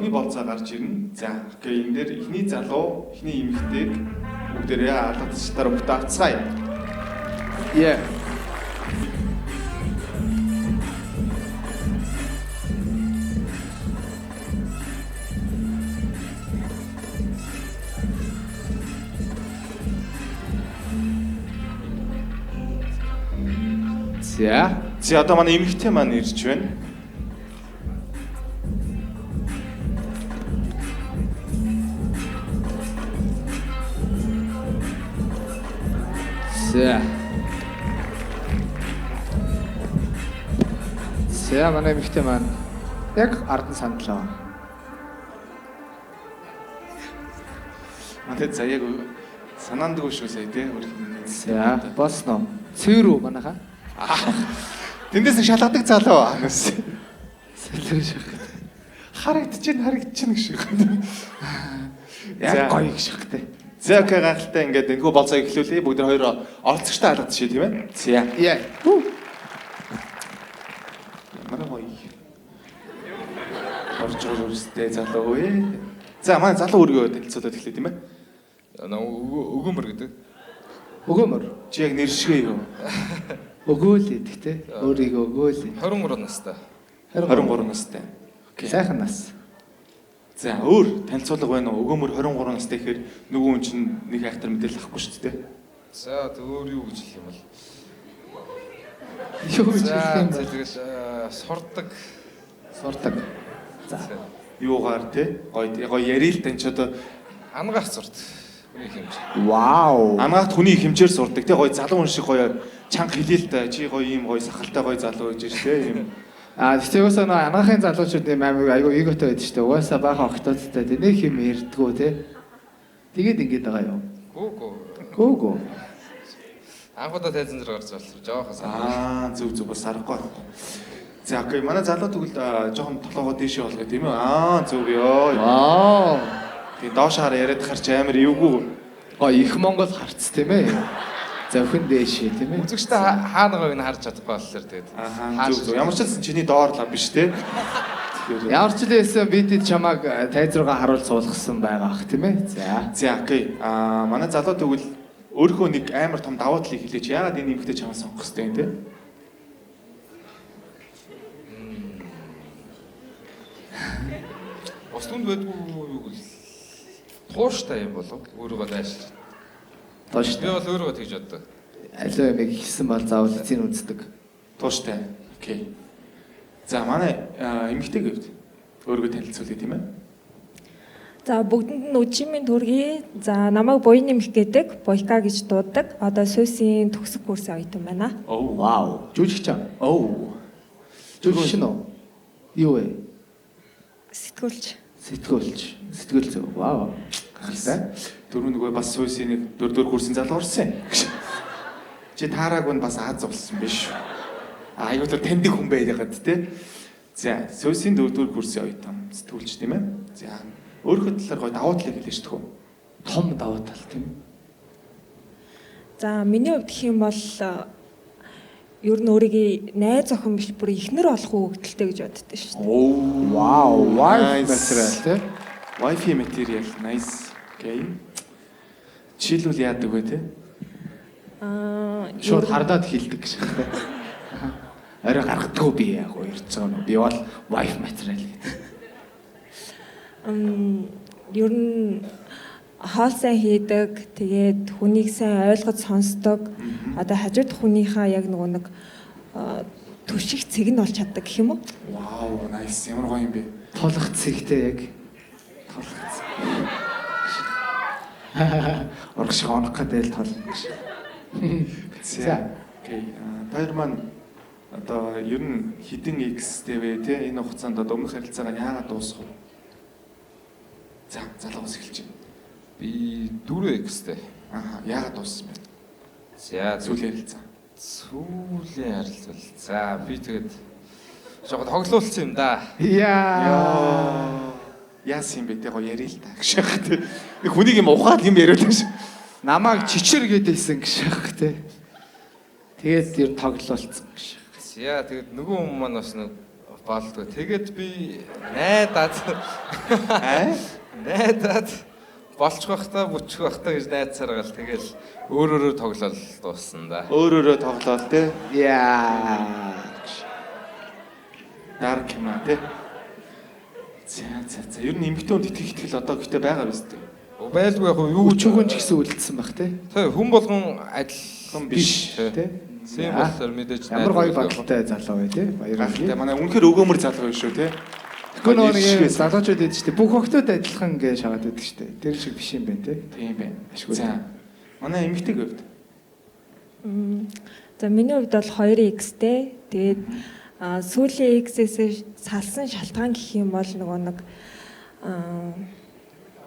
охины болцоо гарч ирнэ. За, окей, энэ дээр эхний залуу, эхний эмэгтэйг бүгдээрээ алгадчдаар бүтаацгаая. Yeah. За одоо манай эмэгтэй маань ирж байна. За манай эмэгтэй маань яг ардан сандлаа. Манай заяаг санаандгүй шүү сая тий. За босноо. Цэвэр үү манайхаа? Тэндээс нь шалгадаг залуу анаас. Сэлэр шах. Харагдчихна гэж. Яг гоё гişхтэй. За окей гайхалтай ингээд энэхүү болцоо эхлүүлээ. Бүгд хоёр оролцогчтой алгадчихъя тийм ээ. За. Яа. Манай гоё. Орж байгаа үстэй залуу ээ. За манай залуу өргөө танилцуулаад эхлэе тийм ээ. Өгөөмөр гэдэг. Өгөөмөр. Чи яг нэр шигээ юу? Өгөөл идэх те. Өөрийгөө өгөөл. 23 настай. 23 настай. Окей. Сайхан нас. За өөр танилцуулга байна уу? Өгөөмөр 23 настай гэхээр нөгөө хүн чинь нэг хайхтар мэдээлэл авахгүй шүү дээ. За өөр юу гэж хэлэх юм бол? Юу гэж хэлэх юм бэ? Тэгээс сурдаг. За. Юугаар те? Гоё ярил тань ч одоо Ангаах сурдаг. Хүний хэмжээ. Вау. Ангаахт хүний хэмжээр сурдаг те. Гоё залуу хүн шиг гоё чанга хэлээлтэй. Чи гоё ийм гоё сахалтай гоё залуу гэж те. Ийм Тэгээс нөө анагаахын залуучууд юм айгу эготой байдаг шүү дээ. Угаасаа баахан октодтой тэ нэг юм ярьдгүү те. Тэгээд ингэж байгаа юу? Гүү. Анхудаа тайзан зэрэг гарч болчихсон. Жоохоо зүг бас аргагүй. За окей, манай залуу тэгвэл жоохон толгоогоо дээшээ болгоо тийм үү? Зүг ёо. Вау. Тэгээ доош хараа яриад харч амар эвгүй. Их Монгол харц тийм ээ. Зөвхөн дээшээ тийм ээ. Үзэгчтэй хаана байгааг нь харж чадахгүй болохоор тэгээд. Зүг. Ямар ч л чиний доор лав биш те. Ямар ч лээсэн бидэд чамайг тайз руугаа харуул суулгасан байгаа ах тийм ээ. За окей. Манай залуу тэгвэл өөрийнхөө нэг амар том давуу талыг хэлээч. Яагаад энэ эмэгтэй чамаа сонгох хэрэгтэй юм те? Ус түнд байдгүй юу гэл. Тууштай юм болов өөрийгөө дайшиж. Би бол өөрийгөө тэгж боддог. Алуу юм хийсэн бол заавал эцэг үздэг. Тууштай. Окей. За манай эмэгтэй гэвд өөрийгөө танилцуулъя тийм ээ. За бүгдэнд нь өчимийн төргий. За намайг буян нэмэх гэдэг Бойка гэж дууддаг. Одоо Сүйсийн төгсөх курсын оюутан байна. Вау. Жүжигч аа. Жүжигч нь юу вэ? Сэтгүүлч. Сэтгэл зүй. Вау. Гайхалтай. Дөрөв нөгөө бас Сүйсийн нэг 4-4 курсын залуу орсон. Чи таараагүй нь бас Аз болсон биш. Аюул таньдаг хүн байгаад те. За Сүйсийн 4-4 курсын оюутан сэтгүүлч тийм ээ. За өөрийнхөө талаар гоё давуу талыг хэлээч тхүү. Том давуу тал тийм. За миний хувьд гэх юм бол ер нь өөрийгөө найз охин биш бүр эхнэр болох хөвгөлтэй гэж боддоо шүү дээ. Вау, wife material те. Wifi material nice. Окей. Чийлүүл яадаг вэ те? Шууд хардаад хилдэг гэж. Арай гаргадгүй би яг ярьж байгаа нь. Би бол wife material гэдэг. Ер нь хоол сайн хийдэг, тэгээд хүнийг сайн ойлгож сонсдог. Одоо хажууд хүнийхээ яг нэг түшиг цэг нь болж чаддаг гэх юм уу? Вау, nice. Ямар гоё юм бэ? Толох цэгтэй яг. Оргш гонох гэдэг л толно. За. Окей. Таяр маань одоо ер нь хідэн X-тэй вэ те? Энэ хугацаанд одоо өмнөх харилцаагаа яагаад дуусгав? За, залуугаас эхэлж байна. Би 4X-тэй. Яагаад дууссан бэ? За Сүүлийн харилцаа. Сүүлийн харилцаа. За би тэгээд жоохон тоглоулсан юм да. Яасан юм бэ те гоё ярил л та гэж яах те. Нэг хүнийг юм ухаад юм яриад байж. Намааг чичэр гэдээсэн гэж яах те. Тэгээд ер нь тоглоулсан гэж. За тэгээд нөгөө хүмүүс маань бас нэг болдгоо. Тэгээд би найдаад найдаад болчих байхдаа бүчих байхдаа гэж найдсаар гал тэгэл өөрөөрөө тоглол дууссан да. Өөрөөрөө тоглоол те. Яа. Dark юм аа те. За. Ер нь эмэгтэй хүнд итгэл одоо гэхдээ байгаа биз дээ. Байлгүй яг юу Өчүүгэн ч гэсэн үлдсэн баг те. Тэг хүн болгон адилхан Биш биш те. Символоор мэдээж Ямар гоё бодолтой залуу бай те. Гайхалтай. Манай үнэхээр өгөөмөр залуу шүү те. Тэгвэл нөгөө залуучууд байдаг шүү дээ. Бүх охтууд адилхан гэж шагаад байдаг шүү дээ. Тэр шиг биш юм байна те. Тийм байна. Ашгүй. За. Манай эмэгтэйг хувьд. За миний хувьд бол 2x-тэй. Тэгээд сүүлийн x-ээс салсан шалтгаан гэх юм бол нөгөө нэг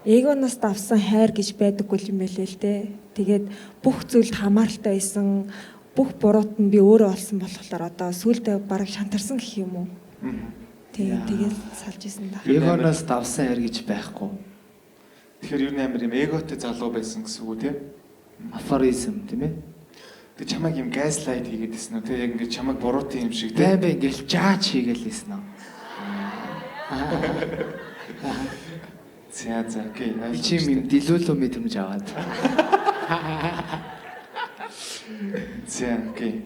эгоноос давсан хайр гэж байдаггүй юм байлээ л дээ. Тэгээд бүх зүйлд хамааралтай байсан, бүх бурууд нь би өөрөө олсон болохоор одоо сүүлдээ бараг шантарсан гэх юм уу. Тэгээд салж исэн да. Эгоноос давсан хайр гэж байхгүй. Тэгэхээр ер нь амар юм эготой залуу байсан гэсэн үг тийм. Афоризм тийм ээ. Тэг чамайг юм газлайт хийгээд ирсэн үү те яг ингэ чамайг буруутын юм шиг те. Бай ингээл жаач хийгээл ирсэн үү. За окей. Би чим юм дэлүүлүү мэдрэмж аваад. За окей.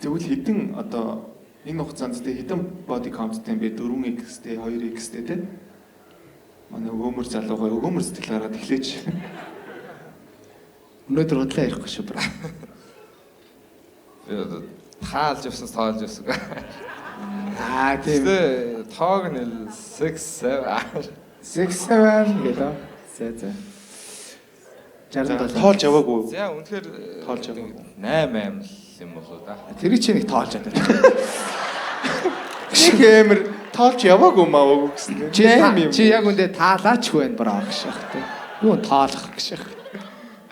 Тэгвэл хэдэн одоо энэ хугацаанд те хэдэн body countтэй юм бэ? 4x-тэй, 2x-тэй те. Манай өгөөмөр залуугаа өгөөмөр сэтгэл гараад эхлэж. Өнөөдөр худлаа ярихгүй шүү бра. таалж явсан тоолж явсан. Тийм. Тоог нь 6 7 гэлээ. За. 67 тоолж яваагүй. За үнэхээр Тоолж яваагүй. 8 юм болоо да. Тэр чинь нэг тоолж чаддаг. Шиг эмэр тоолж яваагүй маа гэсэн. Чи яг үндэ таалаачгүй байна браа гэх шах те. Юу тоолох гэх шах.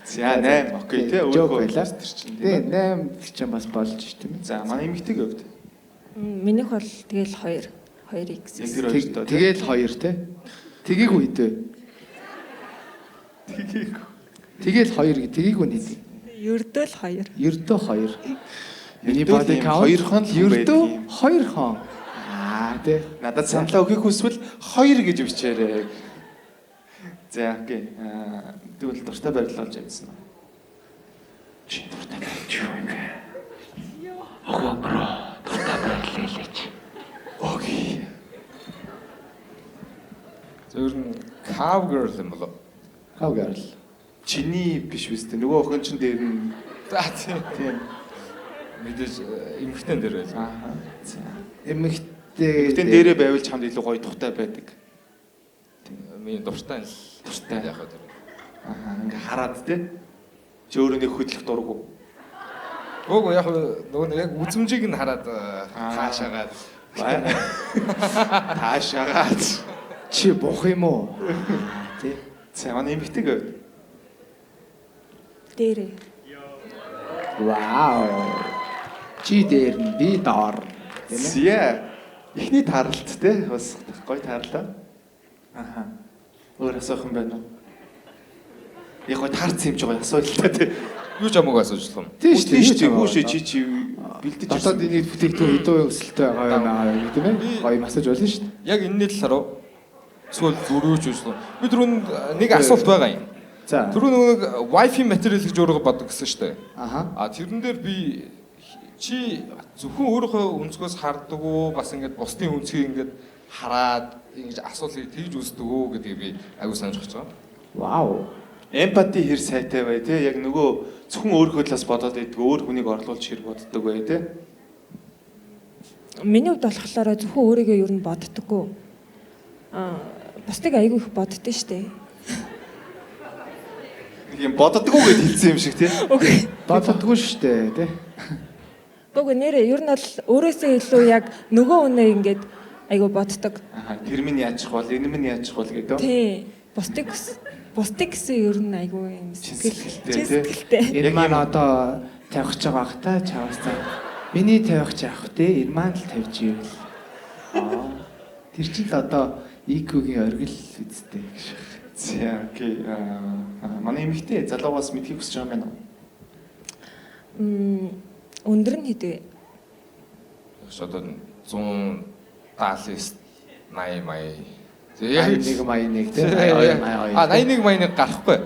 За 8 окей те өөрөө байлаа. Тийм 8 гэж чинь бас болж ш тийм. За манай эмэгтэйг хувьд. Минийх бол тэгэл 2x. Яг тэр хоёр тоо. Тэгэл 2 те. Тгийг үйдэ. Тэгэл 2 гэ тгийг үний. Ердөө л 2. Ердөө 2. Миний body count 2 хон ердөө 2 хон. Тэ. Надад саналаа өгөх хүсвэл 2 гэж бичээрэй. За окей. Тэгвэл дуртай барилуулж явсан. Чи дуртай байж юу юм бэ? Ого бро, дуртай барилуулаач. Окей. Зөвөр нь cowgirl юм болоо. Cowgirl. Чиний биш үстэй. Нөгөө охин чин дээр нь За тийм. Мэдээж эмхтэн дээр байл. аа. За. Эмэгтэй Эмэгтэн дээрээ байвал чамд илүү гоё тухтай байдаг. Миний дуртай л Дуртай. яг хаа. Аа ингээ хараад те. Чи өөрөө нэг хөдлөх дурггүй. Гог яг нөгөө яг үзмжийг нь хараад хаашаагаад Таашаагаад. чи бох юм уу? Тэ. За манай эмэгтэйг хувьд. Дээрээ. Вау. Чи дээр нь би доор. Тийм ээ. Зя. Эхний таарлт те бас гоё таарлаа. Аха. Өөр асуух юм байна уу? Яг гоё таарсан юм жоо асуултаа те. юу ч амаагүй асууж юм. Тийм шүү дээ. Юу шүү чи бэлдэж дотоод нийт бүтээгдэхүүн хэдэн өсөлттэй байгаа юм тийм ээ. Гоё масаж болно шүү дээ. Яг энэ л харав. Эсвэл зөрүүж үзлээ. Би түрүүнд нэг асуулт байгаа юм. За. Түрүү нэг Wi-Fi материал гэж өөрөө боддог гэсэн шүү дээ. Аха. А тэрэн дээр би чи зөвхөн өөрийнхөө өнцгөөс хардаг уу бас ингээд бусдын өнцгийг ингээд хараад ингэж асуулыг тэгж үздэг үү гэдгийг би аягүй санаж байгаа. Вау. эмпати хэр сайтай бай те яг нөгөө зөвхөн өөрийнхөө талаас бодоод байдаг өөр хүнийг орлуулж хэр боддог бай те. Миний хувьд болохоор зөвхөн өөрийгөө юу н боддоггүй. Бусдыг айгүй их боддөө штэ. Нэг юм боддоггүй гэж хэлсэн юм шиг те. Үгүй. Боддоггүй шүү дээ тий. Үгүй нэрээ ер нь бол өөрөөсөө илүү яг нөгөө үнэ ингээд айгүй боддог. Аа тэр минь яачих бол энэ минь яачих бол гэдэг. Тий. Бусдыг гэсэн ер нь айгүй юм сэтгэлтэй. Энэ маань одоо тавих гэж байгаа хта чаваас та. Миний тавих ч яах вэ? Энэ маань л тавьж ивэл. Тэр чинь л одоо IQ-гийн оргил үсттэй гэж. За окей. Манай эмэгтэй залуугаас мэдхийг хүсэж байгаа юм байна уу? Өндөр нь хэдвэ? Одоо 179 80 80. 81 те 82 А 81 81 гарахгүй.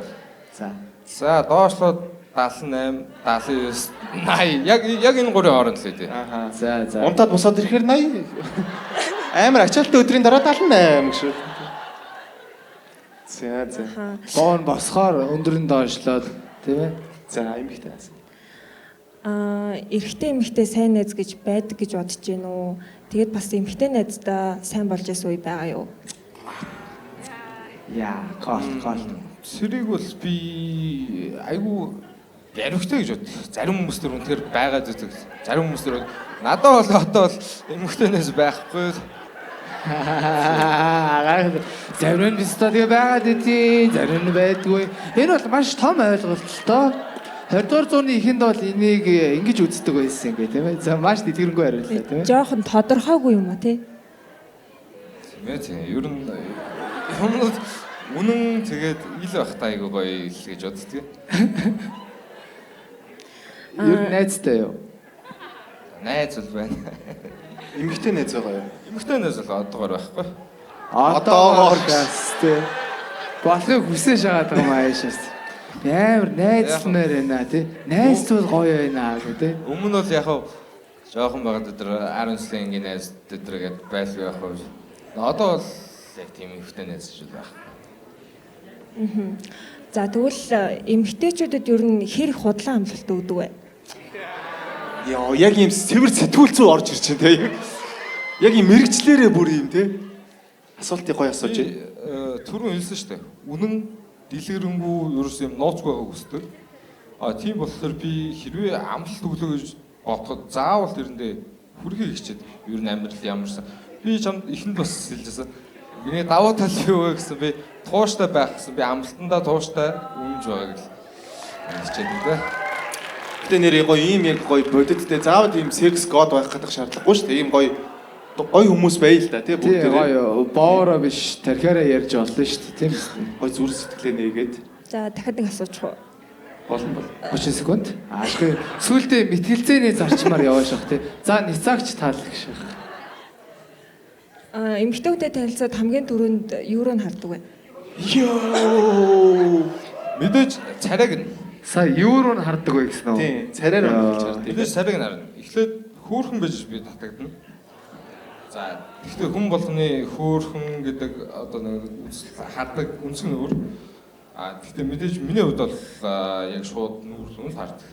За. За доошлоод 78 79 80 яг энэ гурийн хооронд л үү. Ааха. За. Унтаад босоод ирэхээр 80. Амар ачаалттай өдрийн дараа 78 гэж. За. Боон босхоор өндөрн доошлоод тийм ээ. За эмэгтэй нас. Эрэгтэй эмэгтэй сайн найз гэж байдаг гэж бодож гин үү? Тэгээд бас эмэгтэй найздаа сайн болж исэн үе байгаа юу? Яа, гол. Сэрийг бол би айгүй баримттай гэж бод. Зарим хүмүүс төр үнэхээр байгаад үздэг. Зарим хүмүүс төр надад бол одоо бол эмэгтэйнээс байхгүй. Зарим нь бистаа тэгээ байгаад идэв, зарим нь байдгүй. Энэ бол маш том ойлголт л доо. 20 дугаар зууны эхэнд бол энийг ингэж үздэг байсан гэх тийм ээ. За маш тэтгэрэнгүй хариуллаа тийм ээ. Жохон тодорхойгүй юм уу те? Тийм. Ер нь юмнууд үнэн тэгээд ил байх тайгүй гоё л гэж боддөг. Ер нь найзтай юу? Найз бол байна. Эмэгтэй найз байгаа юу? Эмэгтэйнээс л одоогоор байхгүй. Одоогоор гастэй. Болохыг хүсэж шагаад байгаа юм аашаас. Амар найзлмаар байна тий. Найз бол гоё байна тий. Өмнө бол яг жоохон байгаад өдөр 10 сленгийн найз өдргээд байлгүй яг хөө. Одоо бол яг тийм эмэгтэй найз шүү байх. За тэгвэл эмэгтэйчүүдэд ер нь хэр их худлаа амлалт өгдөг вэ? Яа, яг юм цэвэр сэтгүүл зүй орж ирж байна те. Яг юм мэрэгчлэрээ бүр юм те. Асуултыг гоё асууж байна. Түрүүн хэлсэн шүү дээ. Үнэн дэлгэрэнгүй ерөөс юм нууцгүй байгааг хүсдэг. Тийм болохоор би хэрвээ амлалт өглөө гэж бодоход заавал тэрэндээ хүрхийг хичээд ер нь амьдрал ямарсан. Би чамд ихэнд бас хэлжсэн. Миний давуу тал юу вэ гэсэн би тууштай байх гэсэн. Би амлалтандаа тууштай үнэнж байгааг л хичээд дээ. Гэтэ нэр гоё ийм яг гоё бодиттэй заавал ийм секс god байх гэдэг шаардлагагүй шүү дээ. Ийм гоё хүмүүс байл л да тий бүгд тийм гоё боороо биш тархиараа ярьж олно шүү дээ тийм үү. гоё зүрх сэтгэлээ нээгээд. За дахиад нэг асуучих уу? Болно. 30 секунд. Ашгүй сүултээ мэтгэлцээний зарчмаар явааш ах тий. За ницаагч таалагш. Эмэгтэйтэй танилцаад хамгийн түрүүнд юу руу хардаг вэ? Йоо. Мэдээж царайг нь. Сая юу руу хардаг вэ гэсэн үү? Тийм, царайр оруулж чардаг. Мэдээж царайг нь харна. Эхлээд хөөхөн байж би татагдана. За гэхдээ хүн болгоны хөөхөн гэдэг одоо нэг хардаг үнсэг нүүр. Гэхдээ мэдээж миний хувьд бол яг шууд нүүр л хардаг.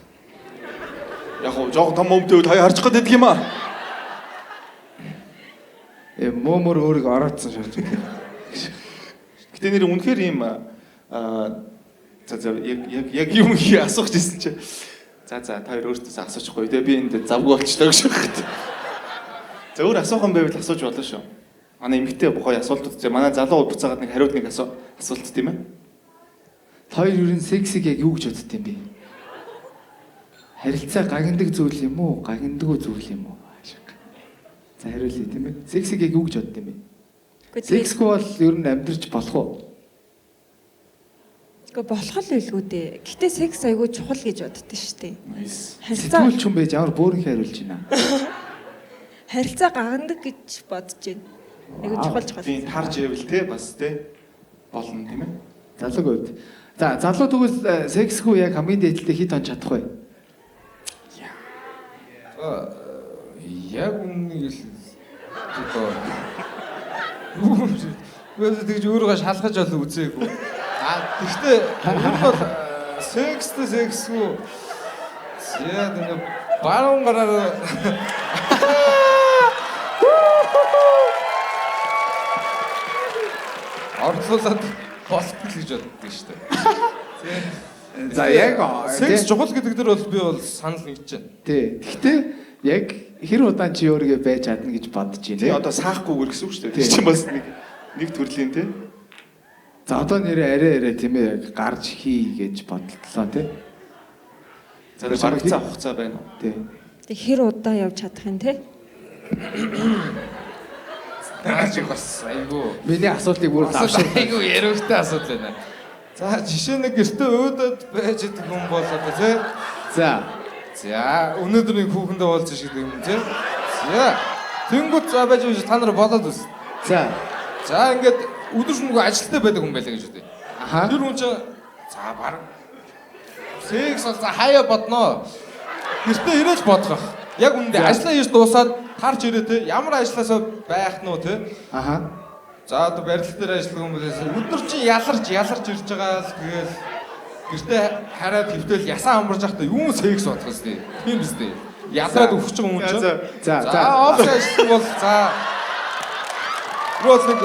Яг гоо жоохон том өмдөд хаяа харчих гээд юм аа. Мөмөр өөрийгөө ороодсон шаарч. Гэтэ нэр үнэхээр ийм за яг юм хий асуух гэсэн чи. За та хоёр өөртөөс асуучихгүй те би энд завгүй болчихлоо гэж байна. За өөр асуух юм байвал асууж болно шүү. Манай эмэгтэй гоё асуултууд чи манай залуу буцаагаад нэг хариуд нэг асуулт тийм ээ. Хоёр ерөн сексиг яг юу гэж бодд юм бэ? Харилцаа гагнадаг зүйл юм уу? Гагнадаггүй зүйл юм уу? За хариулъя тийм ээ. Сексиг яг юу гэж бодд юм бэ? Сексгүй бол ер нь амьдрч болох уу? Гэхдээ болох л байлгүй дээ. Гэтэ секс айгүй чухал гэж боддоо шүү дээ. Сэтгүүлч хүн байж ямар бөөрийн хариулж байна. Харилцаа гаргадаг гэж бодож байна. Айгүй чухал. Тийм тарж ивэл те бас те болно тийм ээ. Залууг үед. За залуу тэгвэл сексгүй яг хамгийн дээдлээ хит он чадах вэ? Яг үннийг л одоо тэгж өөрийгөө шалгаж бол үзээгүй. Гэхдээ энэ бол сексгүй. Яа нэг баруун гараар ордлуулад болтол гэж боддог шүү дээ. За яг секс чухал гэдэг дээр бол би бол санал нэгж байна. Тий. Гэхдээ яг хэр удаан чи өөрийгөө байж чадна гэж бодож байна. Тийм одоо саахгүйгээр гэсэн үг шүү дээ. Тэр чинь бас нэг төрлийн те. За одоо нэрээ арай тийм ээ яг гарч хий гэж бодлоо тий. За барагцаа хугацаа байна уу? Тий. Тэг хэр удаан явж чадах юм те? Наач бас айгу. Миний асуултыг бүр давшаа. Айгу яригтай асуудал байна. За жишээ нэг гэртээ өөдөд байж идэх хүн бол одоо тий. За За өнөөдрийн хүүхэндээ болж шиг юм тий. За Тэнгүүд за байж та нар бодоод үз. За. За ингээд өдөр шөнөгүй ажилтаа байдаг хүн байлаа гэж үү. Аха. Тэр хүн чинь за баг секс бол за хаяа бодноо. Гэртээ ирээж бодох. Яг үүндээ ажлаа хийж дуусаад тарж ирээ те ямар ажилласаа байх нь уу те. Аха. За одоо барилга дээр ажиллах хүмүүсээс өдөр чинь яларч ирж байгаа л тэгэл гэртээ хараад хөвтөл ясаа амарж байхдаа юу секс бодох вэ? Тийм биз дээ. Ялаад өгч байгаа хүн чинь. За. Офис ажиллах бол за Ролик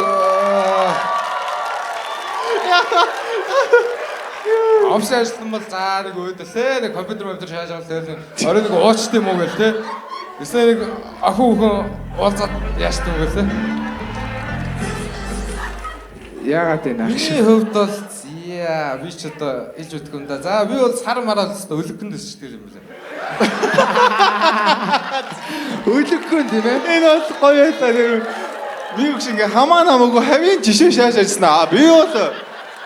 офис ажиллах бол за нэг өөдөлээ нэг компьютер шааж авал тэгэл орой нэг уучт юм уу гэл те. Эсвэл нэг охин уулзаад яашт юм гэлээ. Яагаад энэ агш? Миний хувьд бол зя би ч одоо хэлж өгөх юм да. За би бол сар мараад өстө өлөггөн дэс ч тийм юм байна. Өлөггөн тийм ээ. Энэ бол гоё байлаа. Би өгш ингээ хамаа намаагүй хавийн жишээ шааш ажилласан. Би бол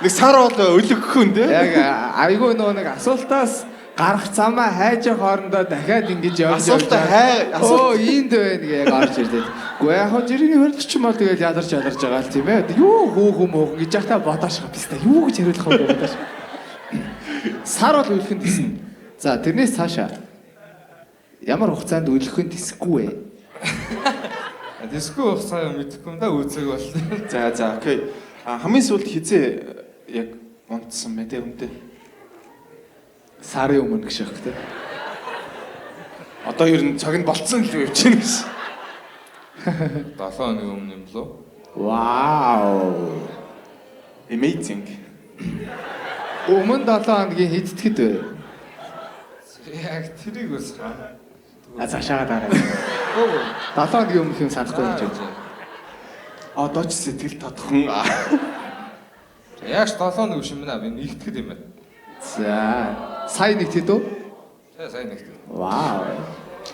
нэг сар бол өлөггөн те. Яг айгүй нөгөө нэг асуултаас гарах замаа хайж хоорондоо дахиад ингэж явж асуулт ийнд байна гэ яг орж ирлээ. Гэхдээ яг хоо жирийн хөрөлч юм бол тэгэл ядарч байгаа л тийм ээ. Юу хөөхөн мөөхөн гэж яхаа бодош хапста. Юу гэж хариулах вэ бодош. Сар бол өлөхөн тисэн. За тэрнээс цаашаа ямар хугацаанд өлөхөн тисэхгүй вэ? Диско хугацаа мэдэхгүй юм да үүсэг бол. За окей. Хамгийн сүүлд хизээ яг унтсан мэ тэ өмдөө. Сарын өмнө гэж байна те. Одоо ер нь цаг нь болцсон л явж байна гэж. 7 хоногийн өмнө юм лөө. Вау. Amazing. Өмнө 7 хоногийн хиддэхэд вэ? Яг тэрийг бас хаа. Цаашаа дараа. 7 хоногийн өмнөх юм санахгүй гэж байна. Одоо ч сэтгэл тодхон. Яг 7 хоног биш юм байна. Би нэгтгэхэд юм байна. За. Сайн нэгтгэд үү? Сайн нэгтгэв. Вау.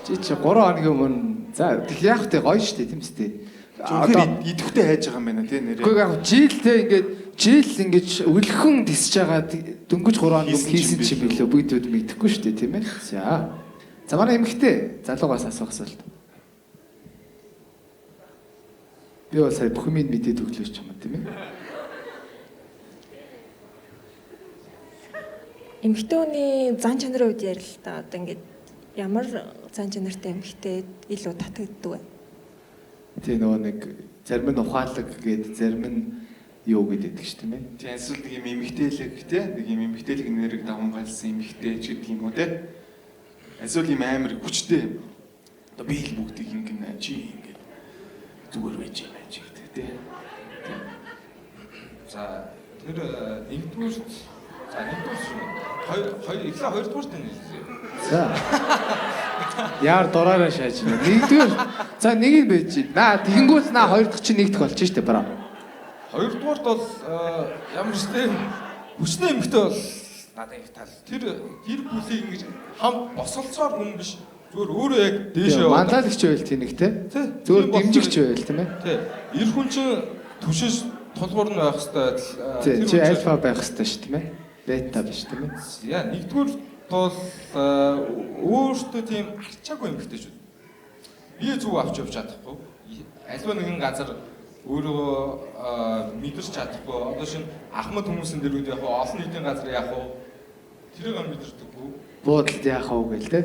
Чи 3 хоногийн өмнө за тэг яг тэ гоё штэ тийм үстэй. Зөвхөн идэвхтэй хайж байгаа юм байна тий нэрээ. Гэхдээ яг жилтэй ингээд жил ингэж өлгөн тисэж байгаа дөнгөж 3 хоног хийсэн чи билүү бүгд мэдхгүй штэ тийм ээ. За манай эмэгтэй залуугаас асуух асуулт. Би бол сая бүх юм мэдээд өглөөч юм тийм ээ. Эмэгтэйний зан чанарын үед ярил л та. Одоо ингээд ямар зан чанартай эмэгтэй илүү татагддаг вэ? Тэ нөгөө нэг зарим нь ухаалаг гээд зарим нь юу гэдэг ч тийм ээ. Тийм эсвэл нэг юм эмэгтэйлэг тий нэг юм эмэгтэйлэг нэрийг давамгайлсан эмэгтэй ч гэдэг юм уу тий. Эсвэл юм амар хүчтэй. Одоо би л бүгдийг ингэн чи ингэ зүгээр байж юм аа чи гэдэг тий. За тэр нэгдүгээр за нэгдүгээр шүү. Хоёрдугаар тань хэлээ. За. Яар дураараа шааж байна. Нэгдүгээр за нэг нь байж байна. Тэгэнгүүт хоёр дахь чинь нэгдэх болчих штэ бараа. Хоёрдугаарт бол ямар ч тийм хүчтэй эмэгтэй бол надад их тал. Тэр гэр бүлийг ингэж хам босолцоор хүн биш. Зүгээр өөрөө яг дээшээ мандаалагч байл тийм нэг те. Зүгээр дэмжигч байл тийм ээ. Тий. Ир хүн чинь түшиж тулгуур нь байх хэвээр. Чи альфа байх хэвээр шүү тийм ээ. Бета биш тийм ээ. Яа нэгдүгээр бол өөртөө тийм арчаагүй эмэгтэй шүү. Би зүг авч явж чадахгүй. Альва нэгэн газар өөрөө мэдэрч чадахгүй. Одоо шин ахмад хүмүүсийн дэрүүд яг олон нийтийн газар яг тэрийг мэдэрдэггүй. Буудалд яах вэ гээл те.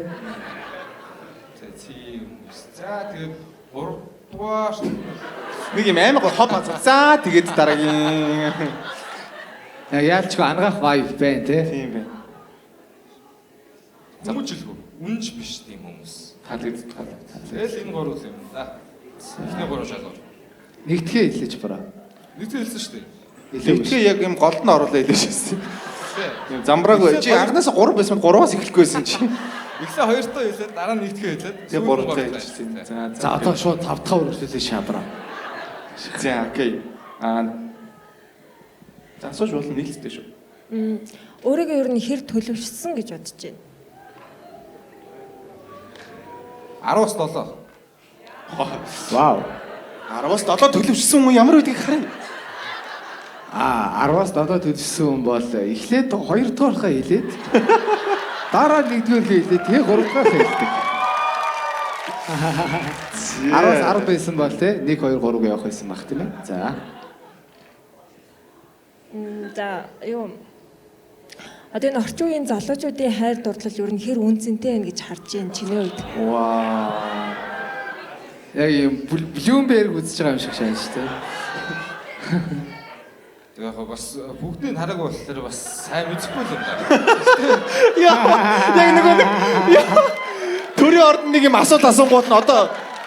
За тэгээд 3 дугаар Нэг юм амар гоо хоб азар. За тэгээд дараагийн яалчгүй ангаах vibe байна те. тийм байна. Хүмүүжлгүй. Үнж биш тийм хүмүүс. Талид. Тэгэл энэ гурав юм да. Эхний гурав шалгав. Нэгдэхээ хэлээч бараа. Нэгдүгээр хэлсэн шүү дээ. Тэгтээ яг юм голд нь оруулаа хэлээ шээсэн. Юм замбрааг чи анханасаа 3 байсан 3-аас эхлэхгүй байсан чи. Эхлээ 2-тоо хэлээд дараа нь нэгдэхээ хэлээд Тэгээ 3-тоо хэлсэн. За одоо шууд 5-5 өрсөлдөө шаабраа. За окей. За асууж болно нийлэлтэй шүү. Өөрийгөө ер нь хэр төлөвшсөн гэж бодож байна? 10-аас 7. Вау. 10-аас 7 төлөвшсөн хүн ямар байдгийг харъя. 10-аас 7 төлөвшсөн хүн бол эхлээд 2 дугаархаа хэлээд дараа 1-р хэлээд тэгээ 3 дугаархаа хэлдэг. 10-аас 10 байсан бол те 1 2 3 явах байсан баг тийм ээ. За. За юу одоо энэ орчин үеийн залуучуудын хайр дурлал ер нь хэр үнцэнтэй байна гэж харж байна чиний үед. Вау. Яг юм Bloomberg үзэж байгаа юм шиг шааш те. Тэгээ яг бас бүгдийг хараг болохоор бас сайн мэдхгүй л юм да. Яг нэг төрийн ордон нэг юм асуунгууд нь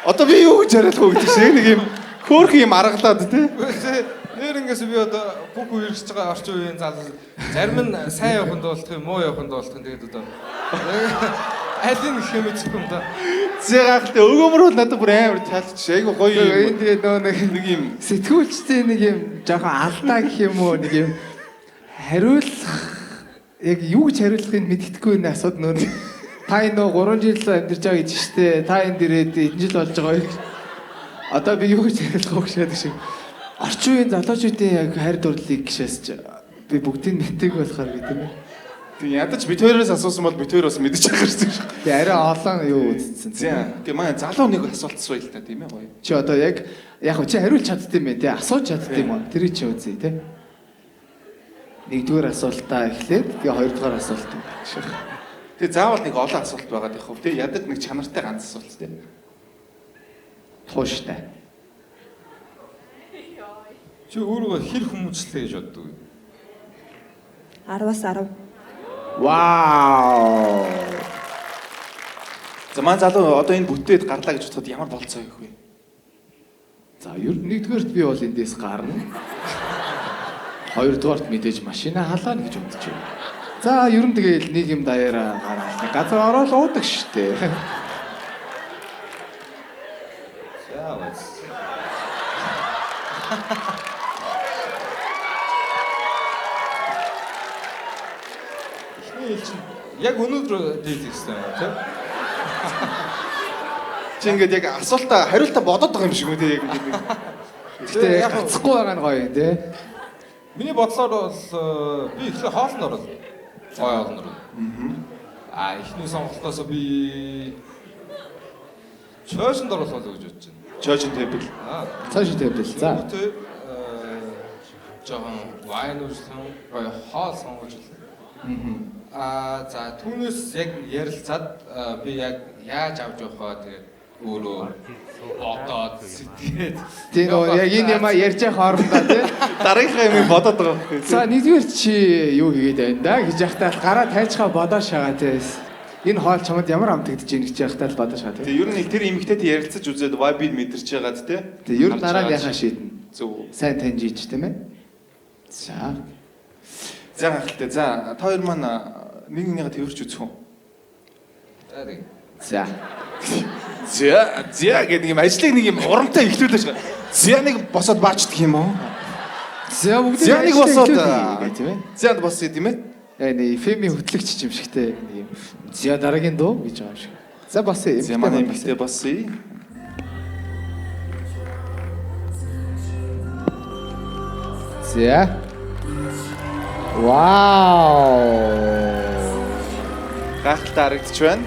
одоо би юу гэж яриад байгаа гэдэг шиг нэг юм хөөх юм аргалаад тий. Нэр ингээс би одоо бүх үерхэж байгаа орчин үеийн залуу зарим нь сайн явахын дуулах юм, муу явахын дуулах юм тэгээд одоо алин гэх юм мэдхгүй юм да. Зэгаахтай өгөөмөр бол надад бүр амар таалж айгу гоё юм. Тэгээд нөө нэг юм сэтгүүлчтэй нэг юм жоохон алдаа гэх юм уу нэг юм хариулах яг юу гэж хариулахыг мэддэхгүй нэ асууд нөө та энэ 3 жил амьдарч байгаа гэж штэ та энд ирээд эдэн жил болж байгаа юм. Одоо би юу гэж хариулах вэ гэдэг шиг орчин үеийн залуучуудын яг хайр дурлалыг гişэсч би бүгдийг мэддэг болохоор гэдэг юм. Тэг ядаж бид хоёроос асуусан бол бид хоёр бас мэдэж байгаа шүү дээ. Би арай олон юу үзсэн. За тэг манай залуу нэг асуулт асууя л та тийм ээ гоё. Чи одоо яг чи хариулж чаддсан юм тий асууж чаддсан юм уу? Тэрийг чи үзье тий. Нэгдүгээр асуултаа эхлээд тэгээ хоёрдугаар асуулт шүү. Тэг заавал нэг олон асуулт байгаад их хөв тий ядаж нэг чанартай ганц асуулт тий. Тууштай. Чи өөрөө хэр хүмүүжлээ гэж боддог вэ? 10-аас 10. Вау. За маань залуу одоо энэ бүтээд гарлаа гэж бодоход ямар болцоо их вэ? За ер нь нэгдүгээрт би бол эндээс гарна. Хоёрдугаарт мэдээж машина халаана гэж бодож байна. За ер нь тэгэл нэг юм даяараа гараад газар ороод уудаг штэ. За бас. Яг өнөөдөр дийт гэсэн юм тийм. Чи ингээд яг асуултаа хариултаа бодоод байгаа юм шиг үү тий яг ингээд. Гэтэ гацхгүй байгаа нь гоё юм тий. Миний бодлоор бол би ихлэ хоолнд орол. Хоолнд орол. Эхний сонголтоос би чойшонд орох болов гэж бодож байна. Church table. Цааш тавьдал. За. Жохон вайн уусан гоё хоол сонгож байна. За түүнээс яг ярилцаад би яг яаж авч явахаа тэгээд өөрөө бодоод сэтгэгээд Тийм нөө яг энэ юм ярьж байгаа хоорондоо тий. Дараагийнхаа юм бодоод байгаа байхгүй. За нэгдүгээр чи юу хийгээд байна да гэж яхтаа гараа тайчгаа бодоо шагаа тий. Энэ хоол чамд ямар амтагдж ийн гэж яхтаа л бодоо шагаа тий. Тэг ер нь тэр эмэгтэйтэй ярилцаж үзээд vibe мэдэрч байгаад тий. Тэг ер нь дараа нь яхаа шийднэ. Зөв. Сайн таньж ич тийм ээ. За. За гахалтай. За та хоёр маань нэг нэгэ тэрвэрч үзэх үү? За. За гэдэг юм ажлыг нэг юм урамтай ихлүүлж байгаа. За нэг босоод баачдаг юм уу? За бүгд За нэг босоод тийм ээ. За босоо тийм ээ. Нэг феми хөтлөгч юм шигтэй нэг юм. За дараагийн дуу гэж байгаа юм шиг. За босоо. За манай эмэгтэй босъё. За. Вау. Гахалтай харагдчих байна.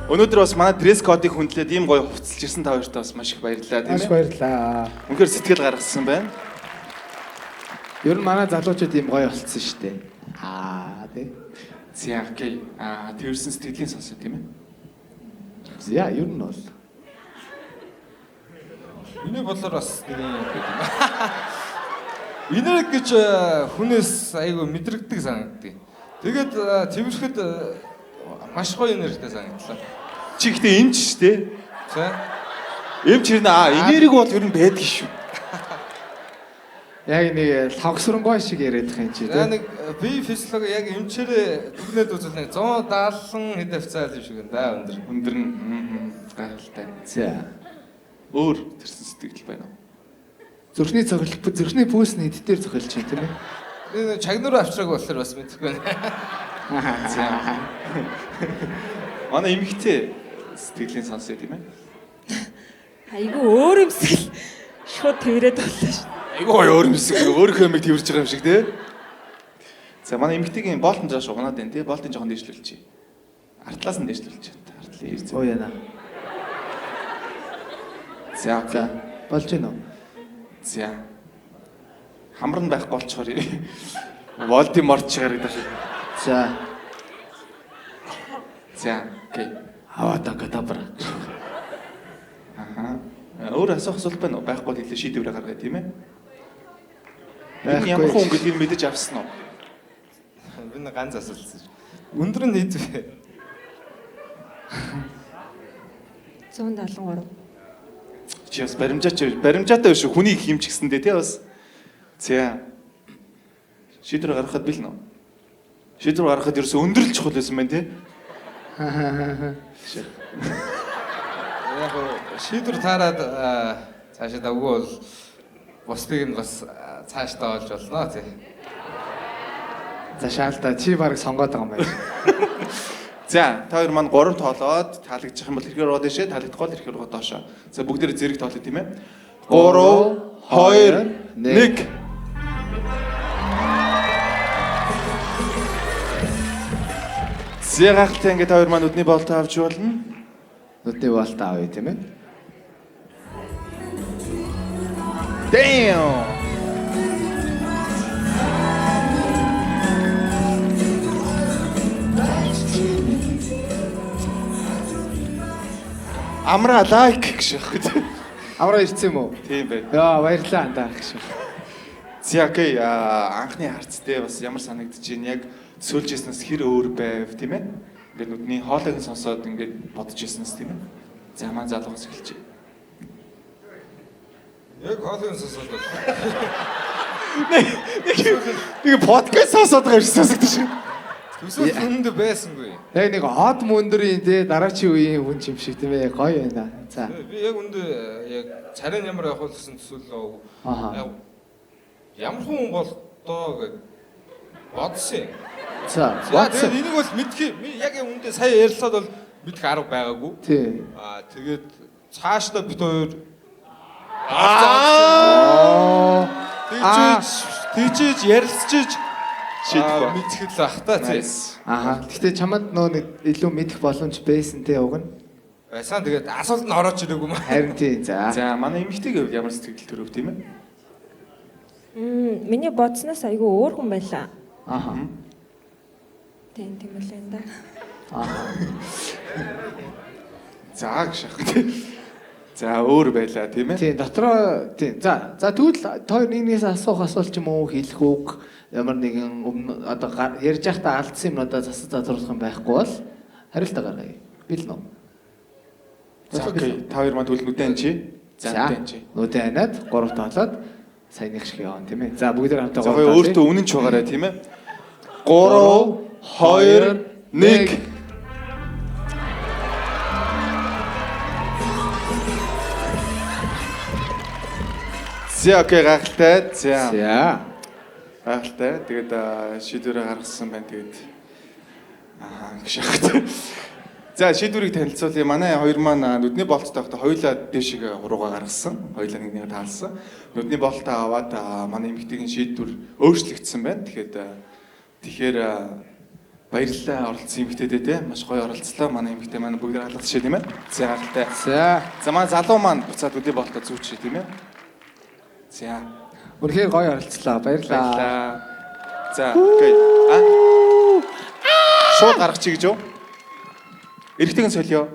Өнөөдөр бас манай дресс кодыг хүндлээд ийм гоё хувцалж ирсэн та хоёртаа бас маш их баярлалаа тийм Маш ээ. баярлаа. Үнэхээр сэтгэл гаргасан байна. Ер нь манай залуучууд ийм гоё болцсон шүү дээ. Тий. За окей. Тэрсэн сэтгэлийн сонсоо тийм ээ. За ер нь бол. миний бодлоор бас нэг юм байна. Энерги гэж хүнээс айгүй мэдрэгдэг санагддаг. Тэгээд тэмэрхэд маш гоё энергитэй санагдлаа. Чи ихтэй эмч шүү дээ. За. Эмч хэрнээ энерги бол ер нь байдаг шүү. Яг нэг лавгсрангой шиг яриад байгаа юм чи За тий. нэг би физиологи яг эмчээрээ дүгнээд үзвэл нэг 170 хэд хвцаа юм шиг байна да өндөр. Өндөр нь гахалтай. За. Өөр тэрсэн сэтгэл байна уу? Зүрхний цохилт, зүрхний пүүс нь эдгээр цохилж байна тийм ээ. Энэ чагнуур авчрааг болохоор бас мэдэхгүй байна. Манай эмэгтэй сэтгэлийн сонсоо тийм ээ. Айгу өөр юмсгэл шууд тэрээд боллоо шүү. Айгу гоё өөр юмсэг өөрийнхөө эмэг тэрж байгаа юм шиг тий. За манай эмэгтэйгийн болтон жааш угнаад байна тий. Болтын жоохон дээшлүүлчихье. Артлаас нь дээшлүүлчих. Артлыг Ирсэн. Оо яна. За окей. Болж гинөө. За. Хамран байхгүй болчоор Волдеморт ч гараад байна. За. За окей. Авада кадабра. Аха. Өөр асуулт байна уу? Байхгүй бол хэлээ шийдвэрээ гаргая тийм ээ. Байхгүй. Ямар хүн гэдгийг мэдэж авсан уу? Би нэг ганц асуулт. Өндөр нь хэд вэ? 173. Чи бас баримжаатай биш үү? Хүнийг химч гэсэндээ тий бас. За. Шийдвэр гаргахад бил нөө. Шийдвэр гаргахад ерөөсө өндөрлж чухал байсан байна тий. Яг шийдвэр таарад цаашаа давгүй бол бусдыг нь бас цаашдаа олж болно тий. За шаалта чи баг сонгоод байгаа юм байна. За, та хоёр маань 3 тоолоод таалагдчих юм бол ихээр руу дэшээ, таалагдахгүй бол ихээр руу доошоо. За бүгдээрээ зэрэг тоолё тийм ээ. 3 2 1. Зягахтай ингээд та хоёр маань нүдний болтоо авч болно. Нүдний болтоо авъя тийм ээ. Damn. Амра лайк гэж байна. Авраа ирсэн юм уу? Тийм бай. Яа, баярлалаа андаа гэж. За окей, анхны харцтай бас ямар санагдаж байна? Яг сөүлжсэнээс хэр өөр байв, тийм ээ? Ингээд нүдний хоолойг сонсоод ингээд бодож ирсэнээс тийм ээ. За маань залуугаас эхэлчихье. Яг хоолойн сонсоод бол. Нэг подкаст сонсоод байгаа юм шиг сонсогдож байна. Төсөөл хүнд байсангүй. Яг нэг хот мөндрийн те дараачийн үеийн хүн юм шиг тийм ээ. Гоё байна. За. Би яг үндэ яг царай ямар явах гэсэн төсөөлөө. Аха. Ямар хүн бол доо гэж бодсон. За. Тэгээд энийг бол мэдхий яг үндэ сая ярилцаад бол мэдэх арга байгаагүй. Тий. Тэгээд цаашдаа бид хоёр тийчээж ярилцчихж шийдэх мэдхэл ах та тий. Аха. Гэтэ чамд нөө нэг илүү мэдэх боломж байсан те уг нь. Байсан тэгээд асуулт нь ороод ирээгүй маа. Харин тий. За. За манай эмэгтэйг ямар сэтгэл төрөв тийм ээ? Миний бодсноос айгүй өөр хүн байлаа. Аха. Тийм үлээ энэ да. За гэж байна. За өөр байлаа тийм ээ? Тий, дотроо тий. За тэгвэл тоо нэгнээс асуух асуулт юм уу хэлэх үг ямар нэгэн одоо ярьж байхдаа алдсан юм одоо засаж задруулах юм байхгүй бол хариултаа гаргая. Бил нөө. За окей, та хоёр маань тэгвэл нүдэн чи. За нүдэн чи. Нүдэн анаад 3 тоолоод саяных шиг явна тийм ээ. За бүгд хамтаа 3 тоолоо. За өөртөө үнэн ч байгаарай тийм ээ? 3 2 1. За окей гахалтай. За. Гахалтай. Тэгээд шийдвэрээ гаргасан байна. Тэгээд гişхт. За шийдвэрийг танилцуулъя. Манай хоёр маань нүдний болттой байхдаа хоёулаа дэшиг хуруугаа гаргасан. Хоёулаа нэг таалсан. Нүдний болтоо аваад манай эмэгтэйгийн шийдвэр өөрчлөгдсөн байна. Тэгэхээр баярлалаа оролцсон эмэгтэйдээ те маш гоё оролцлоо. Манай эмэгтэй маань бүгд алгацшээ тийм ээ. За гахалтай. За манай залуу маань буцаад нүдний болтоо зүүчээ тийм ээ. За. Үнэхээр гоё оролцлоо. Баярлалаа. За, окей. Шууд гаргачих гэж юу? Эрэгтэйг нь солио.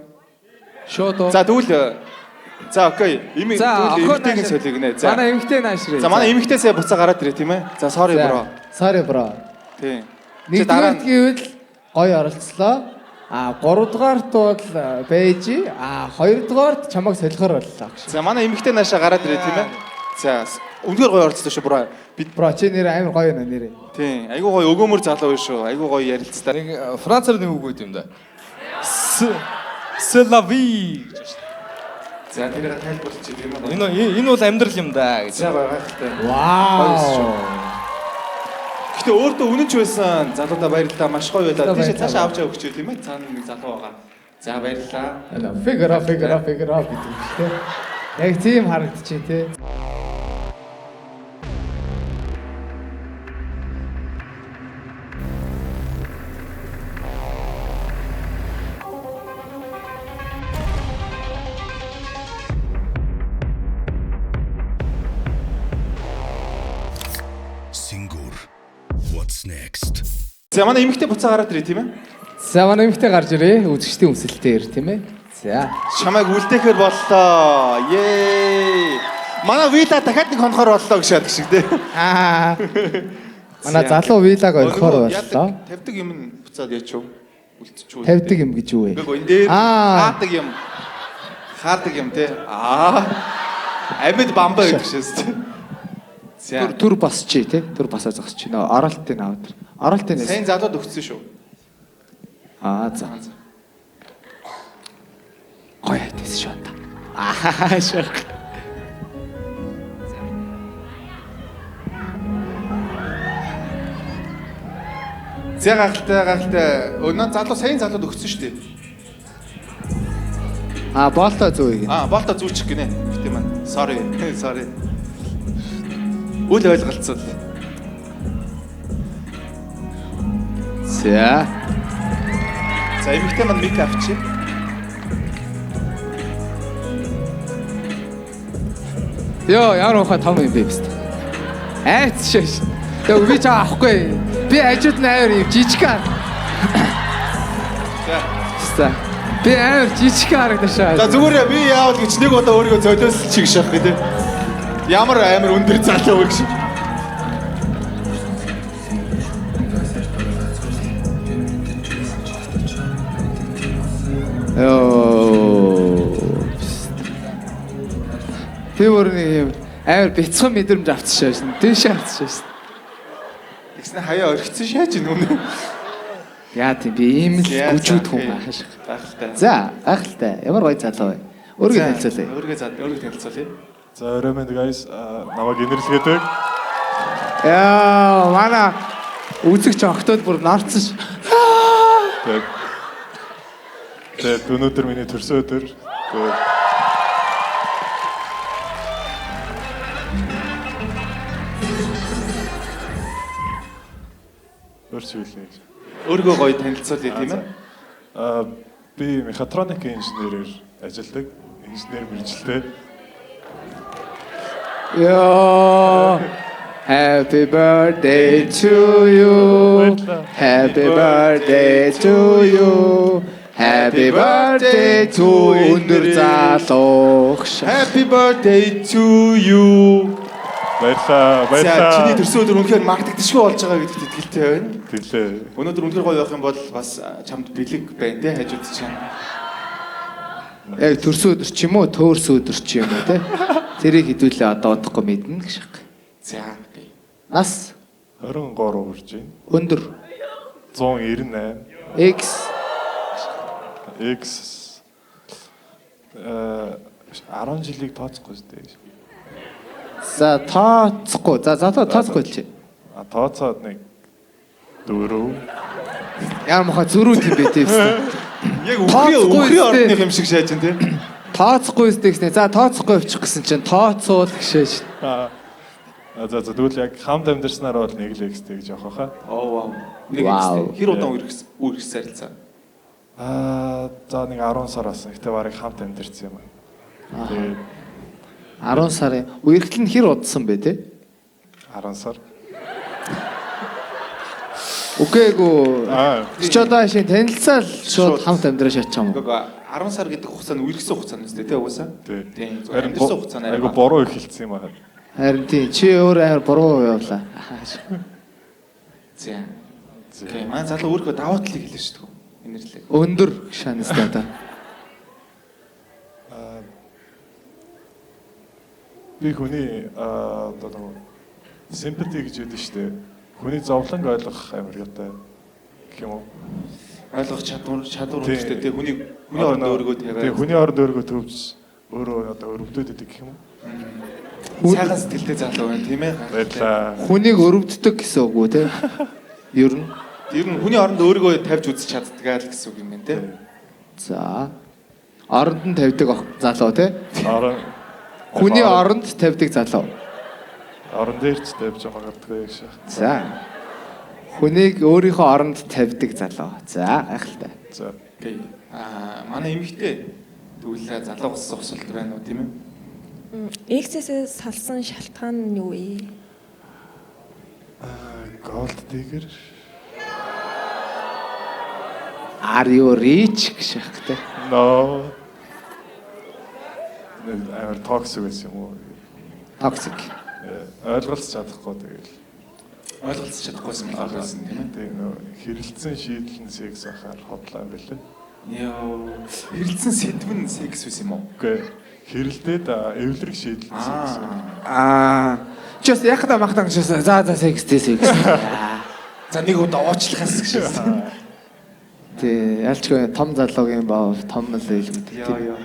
Шууд уу. За тэгвэл за окей. Эмэгтэйг нь солио гинэ. За. Манай эмэгтэй наашрээ. За манай эмэгтэйсээ буцаа гараад ирээ тийм ээ. За sorry bro. Sorry bro. Тийм. Нэгдүгээр гэвэл гоё оролцлоо. 3 дугаарт бол байж. 2 дугаарт чамайг солихоор боллоо. За манай эмэгтэй наашаа гараад ирээ тийм ээ. За үнээр гоё оролцлоо шүү бро. Бид бро чи нэр амар гоё байна нэрээ. Тийм. Айгуу гоё өгөөмөр залуу биш шүү. Айгуу гоё ярилцлаа. Нэг Францаар нэг үг өгд юм да. C'est la vie. За тэрийг тайлбарлаж тийм ээ. Энэ бол амьдрал юм да гэж. За гайхалтай. Вау. Гэтэ өөртөө үнэнч байсан залуудаа баярлалаа. Маш гоё байлаа. Тийш цаашаа авч явах гэж тийм ээ. Цаана нэг залуу байгаа. За баярлалаа. Figure out гэдэг юм шүү. Яг тийм харагдчих тий. What's next? За манай эмэгтэй буцаа гараад ирээ тийм ээ. За манай эмэгтэй гарч ирээ. Үзэгчдийн өмсөлтөөр тийм ээ. За. Чамайг үлдээхээр боллоо. Ее. Манай вила дахиад нэг хонохоор боллоо гэж шатдаг шиг тий. Аа. Манай залуу вилаг орхоор боллоо. Тавьдаг юм нь буцаад яачв? Үлдчихв. Тавьдаг юм гэж юу вэ? Үгүй энэ дээр хаадаг юм. Хаадаг юм тий. Амьд бамбаа гэдэг шээс тий. За. Түр басчи тий. Түр басаа зогсож байна. Оролтын аваад. Оролтын нэс. Сайн залууд өгсөн шүү. За. Гоё хайдас шүү та. Шок. За гахалтай. Өнөө залуу сайн залууд өгсөн шүү дээ. Болтоо зөө юм. Болтоо зүүчих гинэ. Гэтэ маань. Sorry. Үл ойлголцсон. За. За эмэгтэй маань мик авчи. Йоо, ямар ухаа том юм бэ бист. Айц шиш. Тэг би чаа авахгүй. Би ажууд найр юм жижигхан. За. Би амар жижигхан харагдашаа. За зүгээр би яавал гэж нэг удаа өөрийгөө золиослчих шах гэдэг. Ямар амар өндөр залуу вэ гэж. Би өөрөө амар бяцхан мэдрэмж авчихсан шин. Дэш авчихсан. Тэгснэ хаяа орхицсан шааж ин үнэ. Яа тийм би ийм л гүжүүд хүн ааш. Гахалтай. За, гахалтай. Ямар гоё залуу вэ? Өөрийгөө танилцуулъя. Өөрийгөө танилцуулъя. За өрөөмөнд guys намайг инэрлэгээдэг. Яа, манай үзэгч октод бүр нарцсан. Тэгээд өнөөдөр миний төрсөн өдөр. Өөрсөлөө. Өөрийгөө гоё танилцуулъя тийм ээ. Би мехатроник инженерээр ажилладаг. Инженер мэргэжилтэй. Yo, happy birthday to you. Happy birthday to you. Happy birthday to өндөр залуугш. Happy birthday to you. Баярлалаа. Чиний төрсөн өдөр үнэхээр магтагдчихгүй болж байгаа гэдэгт итгэлтэй байна. Тэглээ. Өнөөдөр үнэхээр гоё байх юм бол бас чамд бэлэг байна те хажууд чинь. Яг төрсөн өдөр ч юм уу, төөрсөн өдөр ч юм уу те. Тэрийг хэдүүлээ одоо удахгүй мэднэ гэж. За. Нас 23 хүрж байна. өндөр 198. X X 10 жилийг тооцохгүй зү. за тооцохгүй. За залуу тооцохгүй л чи. Тооцоод нэг 4. Яар мохоо зөрүүд юм бэ те. Яг үхрийн ордных юм шиг шааж байна те. Тооцохгүй үстэй гэснэ. За тооцохгүй явчих гэсэн чинь тооцуул гэшээш. За тэгвэл яг хамт амьдэрснаар бол нэг л X-тэй гэж явах хаа. Вау. Нэг хэр удаан үргэлж зарилцаа. За нэг 10 сар болсон. Гэтэ барыг хамт амьдэрсэн юм. Тэгээд 10 сарын үерхэл нь хэр удсан бэ те? 10 сар. Үгээгүй. Чи одоо шин танилцал шууд Шууд. хамт амьдраа шатчих юм уу? Гэхдээ 10 сар гэдэг хугацаа нь үерхсэн хугацаа нь үстэй те угаасаа. Тийм. Харин Амьдсан хугацаа нь айгу бороо эхэлсэн юм аа. Харин тийм чи өөр амар буруу явлаа. За. Окей, маань залуу өөрийнхөө даваа талыг хэлээ шүү дээ. Инэрлээ. Өндөр шанастай одоо. Би хүний одоо нэг sympathy гэж яддаг шүү дээ. Хүний зовлонг ойлгох амар яатай гэх юм уу? Ойлгох чадвар үнэтэй те хүний оронд өөрийгөө тавиад. Тэгээ хүний оронд өөрийгөө төвч өөрөө одоо өрөвдөд идэг гэх юм уу? Сайхан сэтгэлтэй залуу байна тийм ээ. Баярлаа. Хүнийг өрөвддөг гэсэн үг үү те? Ер нь. Ер нь хүний оронд өөрийгөө тавьж үзэж чаддгаа л гэсэн үг юм байна те. За. Оронд нь тавьдаг залуу те? Хүний оронд тавьдаг залуу. Орон дээр ч тавьж магадгүй гэж. За. Хүнийг өөрийнхөө оронд тавьдаг залуу. За, гайхалтай. За. Окей. Манай эмэгтэй тэгвэл залуу болсон осолт байна уу тийм ээ? X-ээс салсан шалтгаан нь юу вэ? Gold digger. Are you rich гэх хэрэгтэй. No. Амар toxic байсан юм уу? Toxic. Ойлголцож чадахгүй тэгэл. Ойлголцож чадахгүйсэн мэл байсан тийм ээ. Тэгээ нөө хэрэлцэн шийдлэн секс ахаар хотлаа юм билээ. Яа, хэрэлцэн сэдвэн секс үс юм уу? Үгүй хэрэлдээд эвлэрэг шийдлэн секс. Just яхада махтан гэж за секс. За нэг удаа уучлахаас гэж. Тэ ялчгүй том залуугийн бав том л хэлбэл тийм.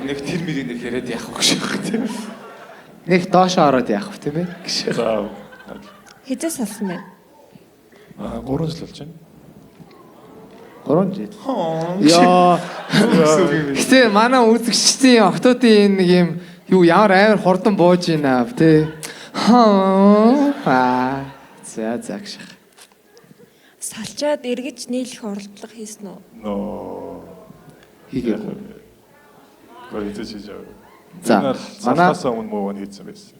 Нэг тэр мөрийг нэг яриад яах вэ гэж тийм. Нэг доош ороод яах вэ тийм ээ. За. Хизээ салсан бэ? 3 жил болж байна. 3 жил. Яа. Гэтэ манай үзэгчдийн октоодын нэг юм юу ямар амар хурдан бууж ийна тий. За гэж. Салчаад эргэж нийлэх оролдлого хийсэн үү? Ноо. Хийгээгүй. Гойд хийж яа. За манай манаас өмнө муу хийсэн байсан.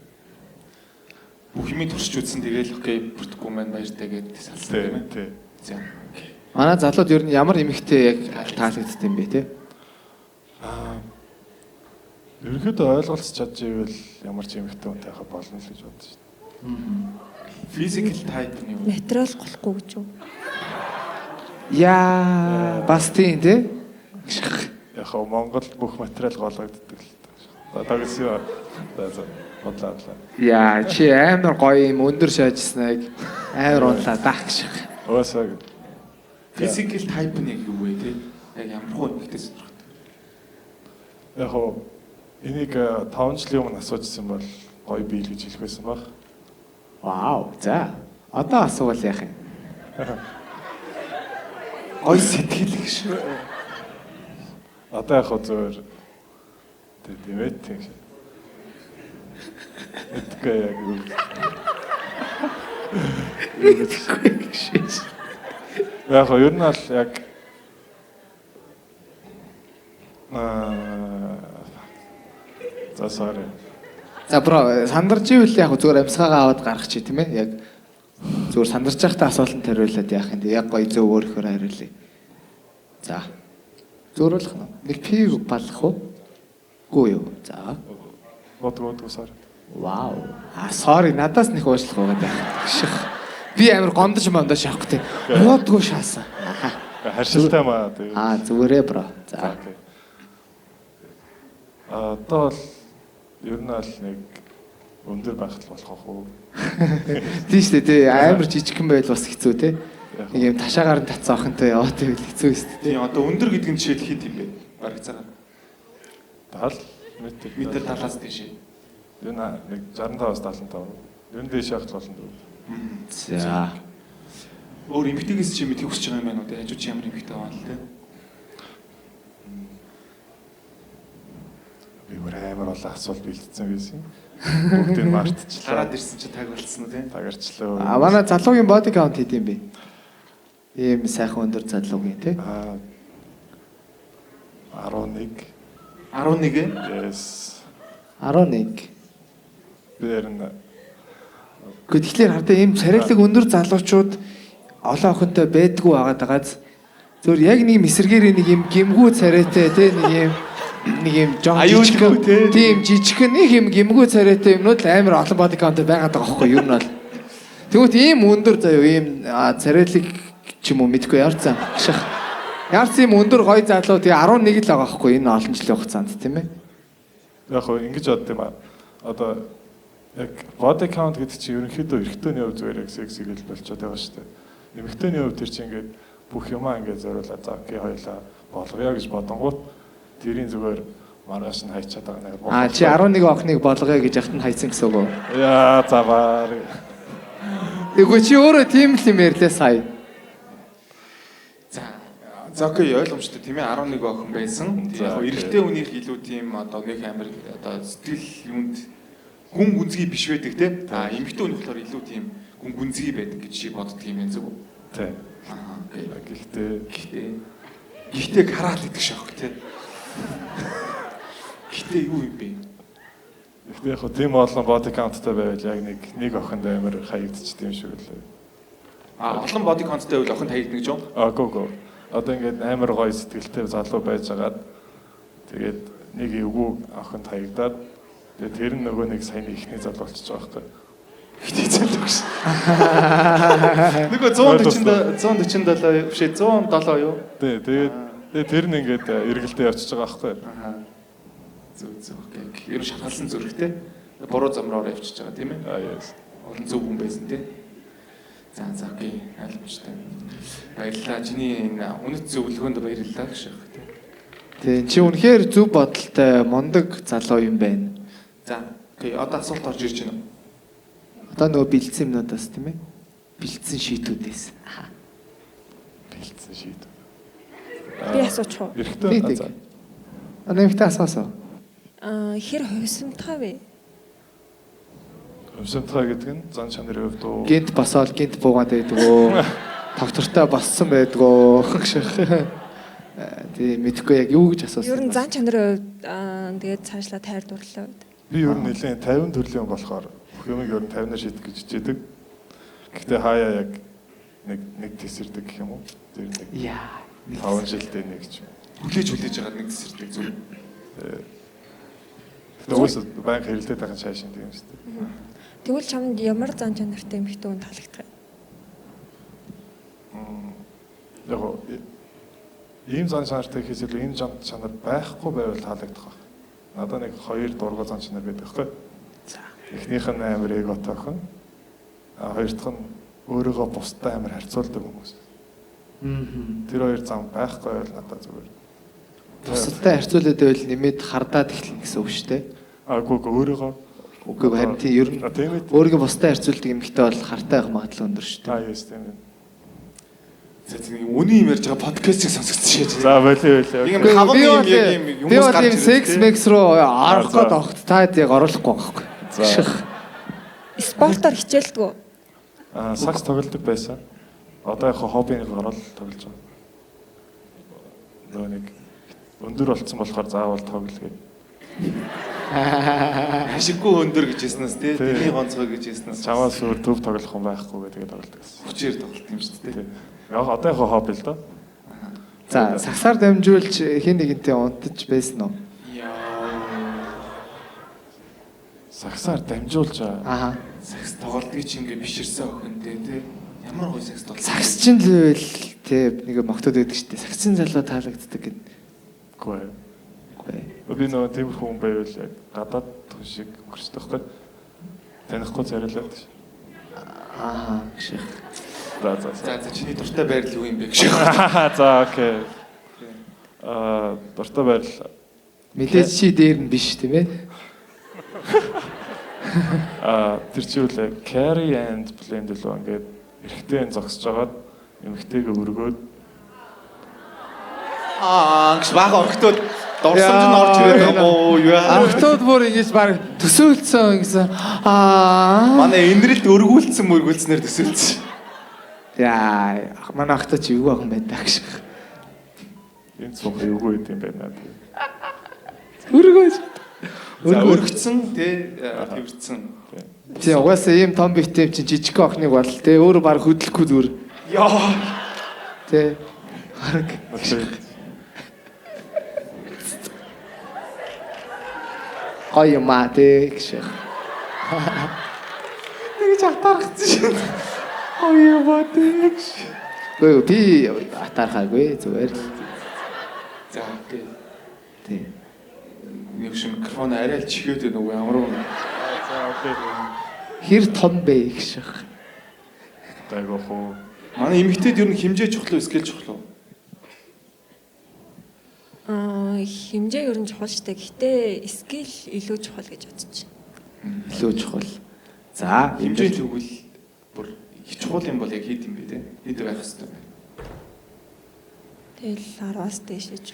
Бүх юмыг туршиж үзсэн тэгэл окей бүртгэхгүй маань баяртай гэдэг салсан тийм ээ. Тий. За. манай залууд ер нь ямар эмэгтэй яг таалагддаг юм бэ те? Ерөнхийдөө ойлголцож чадчихвэл ямар ч эмэгтэй хүнтэй хаа болно л гэж бодож байна. Physical type нь юу? Материал голохгүй гэж юу? Яа бас тийм те? Яг хоо Монгол бүх материал гологддог л та. Тагс юу? За бодлоо. Яа чи амар гоё юм өндөр шаажсныг амар унлаа дах гэж. Уусаа. Physical type нь яг юу вэ те? Яг ямар хөө эмэгтэй сонирхдаг. Яг хоо энийг 5 жилийн өмнө асуужсэн бол гоё бий л гэж хэлэх байсан баг. Вау. За одоо асуувал яах юм? Гоё сэтгэл гэж. Одоо яг хоо зөвөр тийм ээ тийм. Эдгээр яг юу. Яг хоо ер нь ал яг за sorry. За бро сандарч ивэл яг зүгээр амьсгаагаа аваад гарах чи тийм ээ яг зүгээр сандарч байхдаа асуултанд хариулаад яах юм те яг гоё зөв өөрөөр хариулъя. За зөөрөлх нь нэг пиг балах уу? Гүү юу? За. Бодгоо sorry. Вау. Sorry надаас нэг уушлах байгаа даа. Би амар гондож мондож явах те. Модгүй шаасан. Харшилтай маа тийм. Зүгээрээ бро. За. Одоо л ер нь аль нэг өндөр байх л болох уу? Тийм шүү дээ. Амар жижигхэн байл бас хэцүү те. Нэг юм ташаагаар нь татсан охинтой яваад байл хэцүү шүү дээ. Тийм одоо өндөр гэдэг нь жишээл хэд юм бэ? Бараг цагаан. 70 метр 70-аас дээш. Юу нэг 65-аас 75. Ер нь дээш явах болно дөө. За. Өөр эмэгтэйгээс чи мэдхийг хүсэж байгаа юм байна уу? Хажууд чи ямар эмэгтэй байна л те? Би амар бол асуулт бэлдсэн байсан. Бүгдийг мартчихлаа. Хараад ирсэн чи таг болсон уу те? Тагарчлаа. Манай залуугийн body count хэд юм бэ? Ийм сайхан өндөр залуугийн тий. 11. 11. Yes. 11. Бээр нь Тэгэхээр хардаа ийм царайлаг өндөр залуучууд олон охинтой байдгүй байгаадагаз зөвөр яг нэг мэсэргээр нэг юм гимгүү царайтай тий нэг юм жон жижиг тийм жижигхэн нэг юм гимгүү царайтай юмнууд амар олон body count байгаад байгаа байхгүй юу? Ер нь бол тэгвэл ийм өндөр заяа ийм царайлаг ч юм уу мэдгүй яарцсан. Яарцсан юм өндөр гоё залуу тэгээ 11 л байгаа байхгүй энэ олон жилийн хугацаанд тийм ээ. яг хөө ингэж бод юм аа. Одоо яг body count гэдэг чинь ерөнхийдөө эрэгтэйний хувьд зүгээр яг секси гэж болчиход байгаа шүү дээ. Эмэгтэйний хувьд тэр чинь ингээд бүх юмаа ингээд зориулаад за окей хоёлаа болгоё гэж бодонгууд тэрийн зүгээр маргааш нь хайчаад байгаа нэг. Чи 11 охиныг болгоё гэж яхад нь хайсан гэсэн үг үү? Яа заваар. Тэгвэл чи өөрөө тийм л юм ярьлаа сая. За окей ойлгомжтой тийм ээ 11 охин байсан. Яг эрэгтэй хүнийх илүү тийм одоо нэг амир одоо сэтгэл юунд гүн гүнзгий биш байдаг те. Эмэгтэй хүн болохоор илүү тийм гүн гүнзгий байдаг гэж чи боддөг юм байна зүг үү? Тий. Гэхдээ хараад идэх шахах те. Гэхдээ юу юм бэ? Гэхдээ яг тийм олон body countтай байвал яг нэг охинд амар хаягдчих тийм шиг лээ. Олон body countтай байвал охин хаягдна гэж юу? Гоо. Одоо ингээд амар гоё сэтгэлтэй залуу байжгаад тэгээд нэг эвгүй охинд хаягдаад тэгээд тэр нь нөгөө нэг саяны ихний залуу болчихж байгаа байхгүй. Ихний залуу гэж. Нөгөө 147 биш 107 юу? Тэгээд тэр нь ингээд эргэлдээ явчихж байгаа байхгүй. Зөв. Окей. Ер нь шалгалсан зүрхтэй. Буруу замраар явчихж байгаа тийм ээ. Yes. Олон зөв хүн байсан тийм. За окей. Ойлгомжтой. Баярлалаа. Чиний энэ үнэт зөвлөгөөнд баярлалаа гэж байна тийм. Тийм чи үнэхээр зөв бодолтой мондөг залуу юм байна. За окей. Одоо асуулт орж ирж байна уу? Одоо нөгөө бэлдсэн юмнуудаас тийм ээ. Бэлдсэн шийтүүдээс. Бэлдсэн шийдвэр. Би асуучих уу? Эрэхтэй. Нэмэгтэй асуусаа. Хэр хувьсамтай вэ? Өмсөнтгай гэдэг нь зан чанарын хувьд уу? Гинт босоод гинт буугаад байдгөө. Доктортой боссон байдгөө. Тийм мэдхгүй яг юу гэж асуусан. Ер нь зан чанарын хувьд тэгээд цаашлаа тайр дурлалаа үед. Би ер нь нэлээд 50 төрлийн болохоор бүх юмыг ер нь 50-аар шийдэх гэж хичээдэг. Гэхдээ хаяа яг нэг тесэрдэг гэх юм уу? Тэр нэг Яа. 5 жилдээ нэг ч юм. Хүлээж байгаа нэг тесэрдэг зүг. Тэгвэл банк хэрэлдээд байгаа шаашин тийм шүү дээ. Тэгвэл чамд ямар зан чанартай эмэгтэй хүн таалагдах вэ? Яг ийм зан чанартай гэхээс илүү ийм зан чанар байхгүй байвал таалагдах байх. Надад нэг 2 дургуй зан чанар байдаг байхгүй. За. Эхнийх нь амар эготой охин. Хоёр дахь нь өөрийгөө бусдад амар харьцуулдаг хүмүүс. Тэр хоёр зам байхгүй байвал надад зүгээр. Бусадтай харьцуулаад байвал нэмээд хардаад эхлэх гэсэн үг шүү дээ. Үгүй өөрийгөө. Үгүй харин тийм ер нь өөрийгөө бусдад харьцуулдаг эмэгтэй бол хартай байх магадлал өндөр шүү дээ. Yes тийм ээ. За тийм үний юм ярьж байгаа подкастыг сонсогдчихъя. За болио. Ийм хаван юм яг юм хүмүүс гарч ирсэн. Секс мекс руу орох гээд огт та яг оруулахгүй байхгүй. За. Спортоор хичээлдэг үү? Сакс тоглодог байсан. Одоо яг хоббинийг ороод тоглож байгаа. Нөгөө нэг өндөр болцсон болохоор заавал тоглоё. Ашиггүй өндөр гэж хэлснээс тий. Тэний гонцгой гэж хэлснээс Чамаас өөр төв тоглох юм байхгүй гэдэг тоглодог гэсэн. хүчээр тоглолт юм шүү дээ. Яг одоо яг хобби л доо. За сагсаар дамжуулж хин нэгэнтэй унтаж байсан уу? Сагсаар дамжуулж Аа. Сакс тоглолтыг чи ингээ биширсэн охинтэй тий. Ямар гоё сакс тоглолт. Сагс чинь л байл тий нэг могтод байдаг шүү дээ. Сагсын залуу таалагддаг гэдэг. Үгүй. Үгүй. Би нөгөө тийм хүн байвал яг гадаад хүн шиг өнгөрчтэй байхгүй. Танихгүй царилаад ш. Аа гэх. За чиний дуртай байрал юу юм бэ гэж. За окей. Дуртай байрал Мэдээж чи дээр нь биш тийм ээ. Тэр чи үл carry and blend л ингээд эрэгтэй зогсож агаад эмэгтэйгээ өргөөд Гэж бага охтууд дурсамж нь орж ирээд байгаа юм уу яа. Охтууд бүр ингэж баг төсөөлцсөн гэсэн. Манай энэрэлд өргүүлснээр төсөөлсөн. Яа, манай охтод чи юу охин байдаг гэж. энэ цог эвгүй юм байна. Өргөөж. За өргөцсөн тий тэрвэрсэн. Тий угаасаа ийм том битэм чинь жижиг охиныг бол тий өөрөө баг хөдлөхгүй зүгээр. Яа. Тий. Гоё маа тий гэж. Тэгж атархсан шин. Гоё маа тий. Өө би атархаагүй зүгээр. За тий. Нэг шиг микрофон арай л чихээд байна уу ямар уу. За окей. Хэр том бэ гэж. Тайгох уу. Манай эмэгтэйд ер нь хэмжээ чухал уу скил чухал уу? Хэмжээ ер нь чухал шүү дээ. Гэхдээ скил илүү чухал гэж бодож байна. Илүү чухал. За Хэмжээ зүгэл бүр их чухал юм бол яг хэд юм бэ те? Хэд байх хэвээр байна. Тэгэл 10-аас дээш гэж.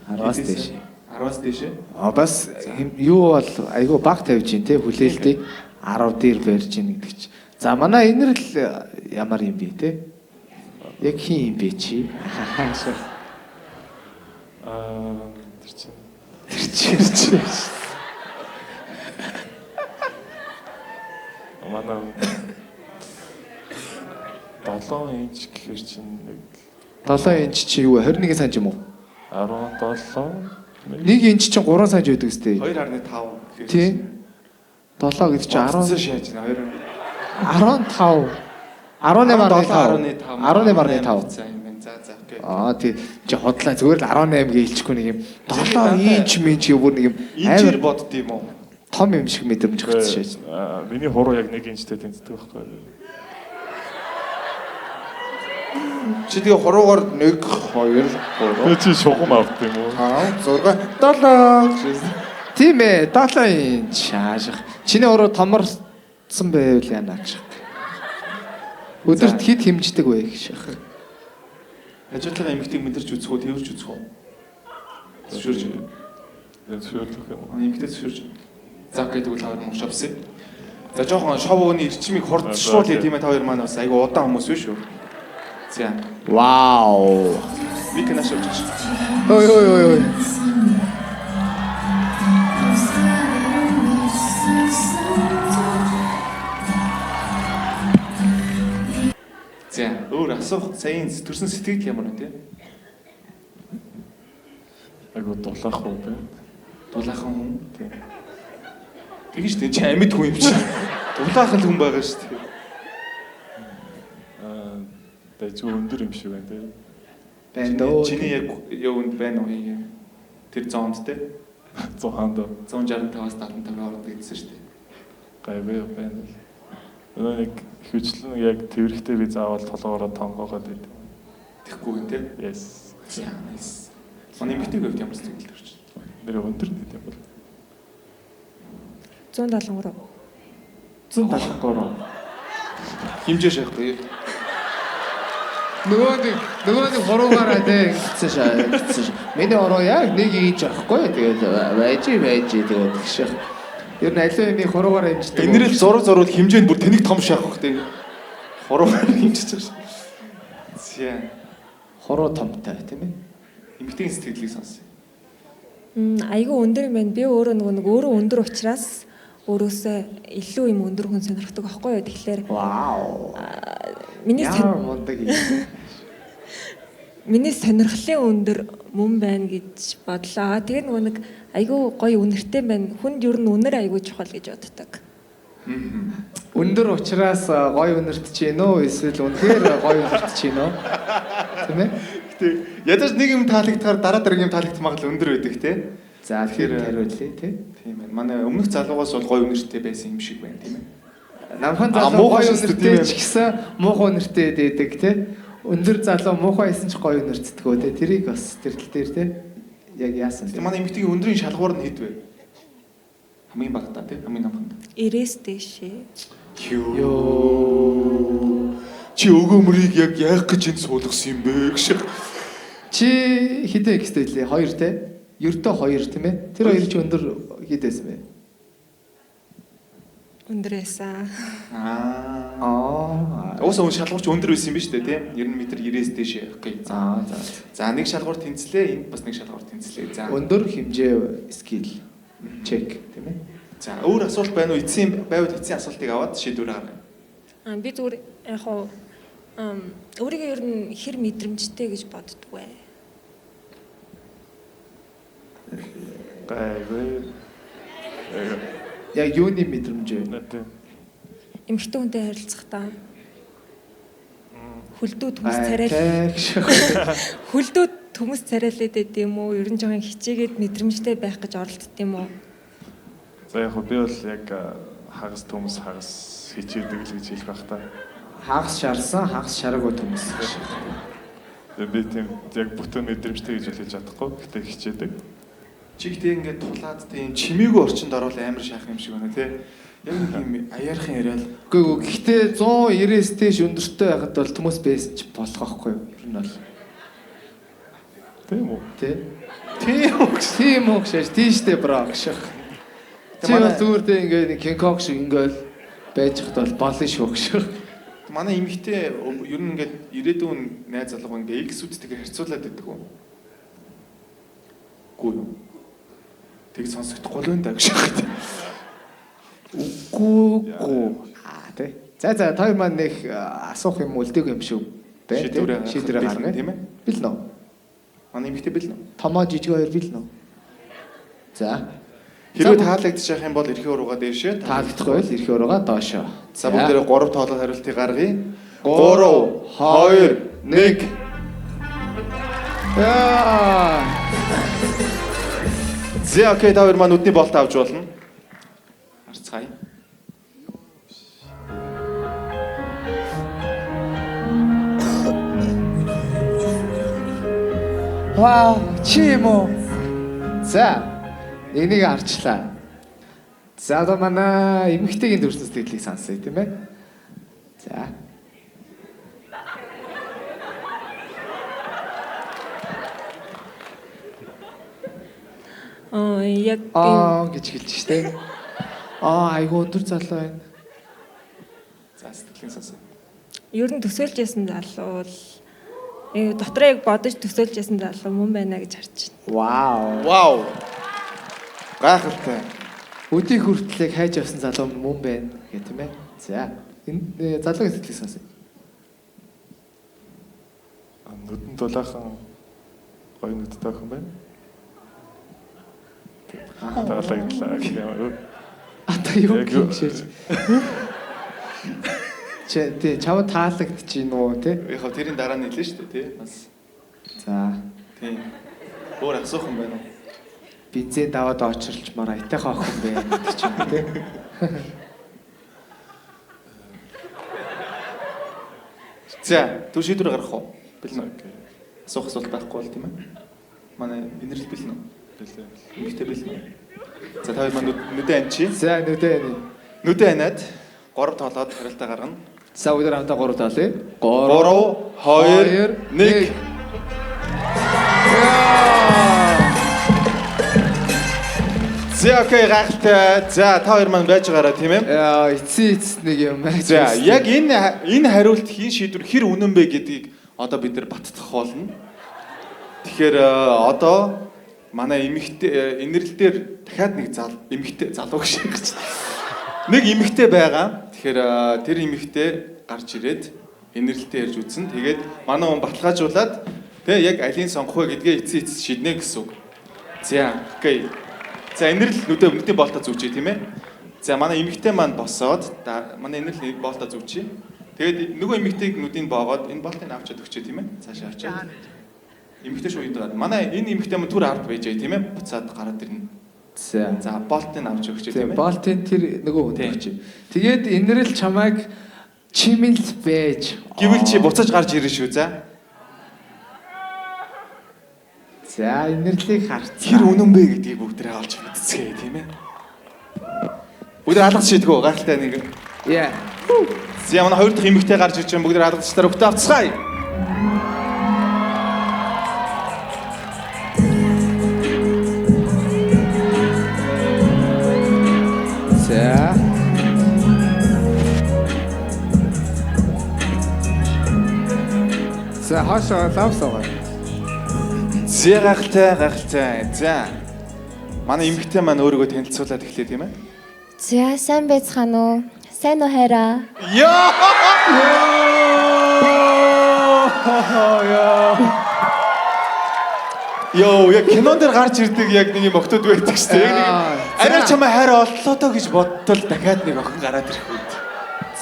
10-аас дээш. 10-аас дээш. Бас юу бол айгүй баг тавьж гин те хүлээлтийг 10 дээр барьж гин гэдэг чи. За манай энэрл ямар юм бэ те? Яг хин юм бэ чи? Тэр чинь. Манай 7 инч гэхэр чинь нэг 7 инч чи юу 21 см юм уу? 17 1 инч чинь 3 см байдаг үстэй. 2.5 гэхээр. Тий. 7 гэдэг чинь 10 шааж байна. 15 18.5 18.5. За юм байна. За окей. Тий. Чи хотлаа зүгээр л 18 гээ хэлчихгүй нэг юм 7 инч минь чи бүр нэг юм Инчээр бодд юм уу? том юм шиг мэдрэмж өгсөн шээж. миний хуруу яг 1 инчтэй тэнцдэг байхгүй. Чи тэгээ хуруугаар 1 2 3 Чи шугам авт юм уу? 5 6 7. Тийм ээ 7 инч хааших. Чиний уруу томорсон байвал яана гэж. Өдөрт хэд хэмждэг вэ гэж. Хажуудлага эмэгтэйг мэдэрч үзэх үү, тэрвэрч үзэх үү? Зөвшөөрч. Зөвшөөрөх юм уу? Эмэгтэй зөвшөөрч. За окей тэгвэл та хоёр мөн шавсан. За жоохон шоуны эрчмийг хурдшруулъя тийм ээ та хоёр маань бас айгу удаан хүмүүс биш үү? За. Вау. Би кэнаш авч. Ой. За өөр асуух саяын төрсэн сэтгэл ямар вэ те? Айгу дулаах уу те? Дулаахан хүн. Тийм. Тэгэж тийм чи амьд хүн юм чи. Дулаахан хүн байгаа шүү дээ. Тэ ч өндөр юм шиг байна те. Бэнд оо. Чиний яг юунд байна уу? Тэр зоонд те? 100-д 165-аас 75 хооронд гэдсэн шүү дээ. гайваа байна. Нэг хвчлэн яг тэрхтээ би заавал толгоороо тонгоогоод байд. Тэхгүй гэн те? Yes. За nice. Манай эмэгтэй гэвд ямар сэтгэл төрч. Нэр өндөр нэг юм бол. 173. 173. Химжээ шахахгүй. Нөгөө нэг хуруугаараа тэ ингэсэн шаа. Миний ороо яг 1 инч авахгүй. Тэгээд байж тэгээд гişх. Ер нь аливаа юмыг хуруугаараа хэмждэг. Энэрэл зураг химжээнд бүр тэнийг том шахах те. Хуруугаар химжиж байгаа шүү. За. Хуруу томтой тийм ээ. Эмэгтэйгийн сэтгэлийг сонсъё. Айгүй өндөр юм байна. Би өөрөө нөгөө өөрөө өндөр учраас өөрөөсөө илүү юм өндөр хүн сонирхдаг байхгүй юу? Тэгэхээр Вау. Миний сонирхлын өндөр мөн байна гэж бодлоо. Тэгээд нөгөө нэг айгүй гоё үнэртэй байна. Хүнд ер нь үнэр айгүй чухал гэж боддог. Өндөр учраас гоё үнэрт чинь нөө эсвэл үнэхээр гоё үнэрт чинь нөө. Тийм ээ? Гэтэ ядаж нэг юм таалагдахаар дараа дараагийн юм таалагдах магадлал өндөр байдаг те. За тэгэхээр хариулъя тий. Тийм байна. Манай өмнөх залуугаас бол гоё үнэртэй байсан юм шиг байна тийм ээ. Намхан залуу гоё үнэртэй ч гэсэн муухай үнэртэй байдаг тий. Өндөр залуу муухай байсан ч гоё үнэрцдэгөө тий. Тэрийг бас тэрдэл дээр тий. Яг яасан Тэгээ манай эмэгтэйгийн өндрийн шалгуур нь хэд вэ? Хамгийн багтаа тий хамгийн намханд. 90-с дээшээ. Ёо. Чи өгөөмрийг яг яах гэж энэ суулгасан юм бэ гэж. Чи хідээ ихтэй лээ 2 тий. Ердөө 2 тийм ээ. Тэр хоёр чи өндөр хідээсэн бэ? Өндрээсэн. Уусан шалгуурч өндөр байсан юм биш үү тий? 90 м 90-с дээш. Окей. За. За нэг шалгуур тэнцлээ, энд бас нэг шалгуур тэнцлээ. За. Өндөр хэмжээ скил чек тийм ээ. За өөр асуулт байна уу? Эцсийн байвал эцсийн асуултыг аваад шийдвэр гаргая. Би зүгээр яг хоо өөрийгөө ер нь хэр мэдрэмжтэй гэж боддог вэ? Гайваа. Яг юуны мэдрэмж вэ? Надад Эмэгтэй хүнтэй харилцахдаа хөлдүүд хүмүүс царайлаад байд юм уу? Ер нь жоохон хичээгээд мэдрэмжтэй байх гэж оролддог юм уу? за яг би бол яг хагас төмс хагас хичээдэг л гэж хэлэх байх та. Хагас шарсан, хагас шараагүй хүмүүс гэж. Би тийм яг бүтэн мэдрэмжтэй гэж хэлж чадахгүй. Гэтэ хичээдэг. Чи ихтэй ингээд тулаад тийм чимээгүй орчинд орвол амар шахах юм шиг байна тий. Яг нэг юм аяархан яриад. Үгүй гэхдээ 190-с дээш өндөртэй байхад бол хүмүүс байсан ч болох байхгүй юу? Ер нь бол. Тийм үү? Тийм үү гэж тийштэй браа гэж. Чи бол зүгээр дээ ингээд нэг Кинг-Конг шиг ингээд байж хад бол болно шүү гэж. Манай эмэгтэй ер нь ингээд ирээдүйн найз залуу ингээд X-үдтэйгээ харьцуулаад байдаг юм. Гүү юу? Тэг сонсогдохгүй л энэ гэж. Үгүй. тий. За та хоёр маань нэг асуух юм үлдээх юм шүү байна. Шийдвэрээ гаргана тийм ээ. Бил нөө. Манай эмэгтэй бил нөө. Томоо жижиг хоёр бил нөө. За. Хэрвээ таалагдчих юм бол эрхийн уруугаа дээшээ. Таалагдахгүй бол эрхийн уруугаа доошоо. За бүгдээрээ 3 тоолол хариултыг гаргая. 3 2 1. Яа. За окей, та хоёр маань нүдний болт авч болно. Харцгаая. Вау, чи юм уу? За, энийг арчлаа. За одоо манай эмэгтэйгийн дүрснэс тэглийг сонсъё тийм ээ. За. Яг гэж хэлж штэ. Айгу өндөр залуу байна. За сэтгэлийн сонсоо. ер нь төсөөлж ясан залуу бол дотроо яг бодож төсөөлж ясан залуу мөн байна гэж харж байна. Вау. Гайхалтай. Өдийг хүртлэх хайж явсан залуу мөн байна гэх тийм ээ. За. Энэ залуугийн сэтгэлийг сонсъё. Нүдэн дулаахан гоё нүдтэй охин байна. Таалагдлаа гэх юм. Ата юу гэж шээж. Тэ чав таалагдчих нүү те. Яг тэрийн дараа нь хэлнэ шүү дээ тий. Бас. За. Тийм. Өөр асуух юм байна уу? Бензин даваад очирлчмаар айтайхан охин байна гэдэг ч юм те. За, түр шийдвэр гаргах уу? Бэлэн үү? Асуух асуулт байхгүй бол тийм ээ. Манай инэрл бэлэн үү? Бэлэн. Эмэгтэй бэлэн үү? За, та хоёр маань нүдэн анчи. За нүдэн. Нүдэн анаад 3 тоолоод хариултаа гаргана. За бүгд хамтаа 3 тоолъё. 3 2 1. За окей гайхалтай. За та хоёр маань байж байгаараа тийм ээ. Яа, эцсийн нэг юм байж. За яг энэ хариулт хийн шийдвэр хэр үнэн бэ гэдгийг одоо бид нар баттах болно. Тэгэхээр одоо манай эмэгтэй инэрлэлээр дахиад нэг эмэгтэй залуу гэж хэлж байна. Нэг эмэгтэй байгаа. Тэгэхээр тэр эмэгтэй гарч ирээд инэрлэлтэй ярьж үзсэн. Тэгээд манай хүн баталгаажуулаад тэг яг алийг сонгох вэ гэдгээ эцсийн эцэс шийднэ гэсэн үг. За окей. За инэрл нүдний болтоо зүвчээ тийм ээ. За манай эмэгтэй маань босоод манай инэрл болтоо зүвчээ. Тэгээд нөгөө эмэгтэйг нүдийг боогоод энэ болтыг авчаад өгчээ тийм ээ. Цаашаа авчаад. Эмэгтэй шүү идээд. Манай энэ эмэгтэй маань түр ард байж байгаа тийм ээ. Буцаад гараад ирнэ. За болтыг авч өгчээ тийм ээ. Болтын тэр нөгөө хүн өгчээ. Тэгээд инэрл чамайг чимэл байж. Гэвэл чи буцаж гарч ирнэ шүү за. За инэрлийг харцгаа. Тэр үнэн бэ гэдгийг бүгдээ олж мэдцгээе тийм ээ. Бүгд алгаж шийдгөө гайхалтай нэг. Яа. За манай хоёр дахь эмэгтэй гарч ирж байгаа бүгд алгажчлаар өгтөө авцгаая. За. За хашаа лавсаа. Зэ гайхалтай. За. Манай эмэгтэй маань өөрийгөө танилцуулаад эхлэе тийм ээ. За сайн байцгаана уу? Сайн уу хайраа? Йоо, яг кинон дээр гарч ирдэг яг нэг юм октод байдаг шүү дээ. Яг нэг арай чамаа хайр оллоо доо гэж бодтол дахиад нэг охин гараад ирэх үед.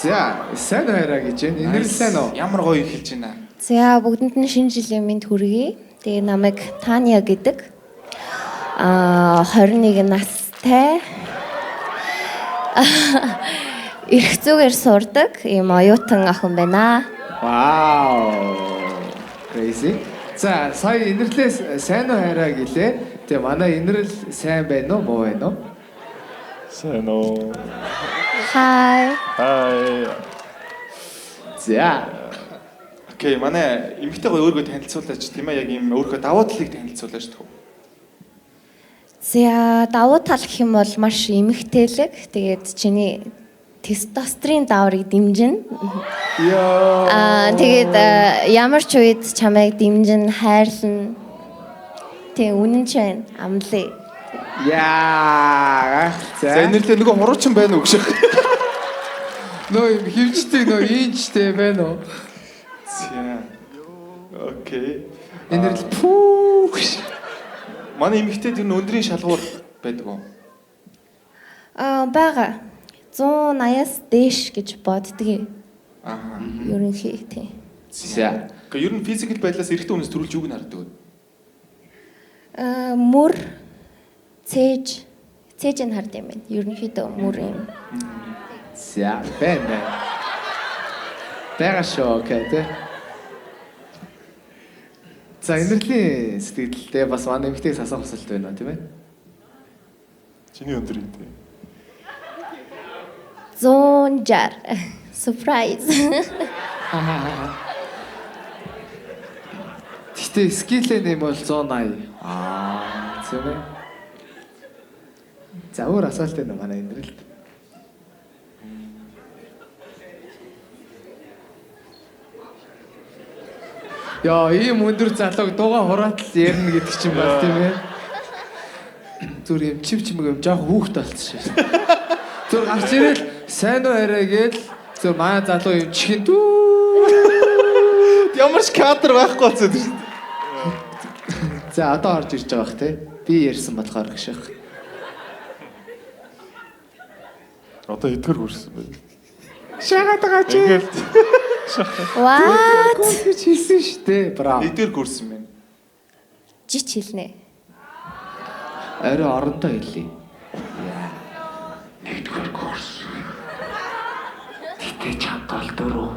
За, сайн хайраа гэж байна. Инэрл сайн уу? Ямар гоё хэлж байна. За бүгдэнд нь шинэ жилийн мэнд хүргэе. Тэгээ намайг Таня гэдэг. 21 настай. Ирэх зүгээр сурдаг ийм оюутан охин байна. Вау. Crazy. За, сая инэрлээс сайн уу хайраа гэлээ. Тэгээ манай инэрл сайн байна уу, муу байна уу? Сайн уу. Хай. Хай. За. Окей, манай эмэгтэйгоо өөрийгөө танилцуулаач тийм ээ. Яг ийм өөрийнхөө давуу талыг танилцуулаач төгөө. За давуу тал гэх юм бол маш эмгтээлэг. Тэгээд чиний тестостерон даврыг дэмжинэ. Тэгээд ямар ч үед чамайг дэмжин хайрлна. Тэг үнэн ч байна. Амлаа. Яа. За инэрлээ нөгөө хуруучин байна уу гэж. Нөө юм хөвчтэй нөө инчтэй байна уу? За. Окей. Энэ л пүү. Манай эмэгтэй тэр өндрийн шалгуур байдаг уу? Бага 180-аас дээш гэж боддгийг. Аа. Ерөнхий тий. За. Гэхдээ ер нь физикал байдлаас эрэгтэй хүнээс төрүүлж юуг нь хардаг вэ? Мөр цээж нь хард юм байна. Ерөнхийдөө мөр юм. За, байна. Бага шоо гэдэг. За, инэрлийн сэтгэлдээ бас манай эмэгтэйг асуух асуулт байна тийм ээ? Чиний өндөр үү? 160. Surprise. Гэтэ скилэн юм бол 180. Тийм ээ. За, өөр асуулт байна манай инэрэлд. Яа, ийм өндөр залууг дууга хураатал ярина гэдэг чинь бол тийм ээ. Зүр юм чимэг юм жоох хүүхд болчихсон шээ. Зүр гарч ирэл сайн уу арай гээл зүр манай залуу юм чихэн дүү. Ямар ч кадр байхгүй болсон тийм шүү. За одоо орж ирж байгаа бах те. Би ярьсан болохоор гэж байна. Одоо эдгэр хүрсэн байна. Шагаад байгаа чи. Ингээл What? гэж хэлсэн шүү дээ. Браво. Эдгээр гүрсэн байна. Жич хэлнэ. Арай орондоо хэлээ. Тэгтээ чамтал дөрөв.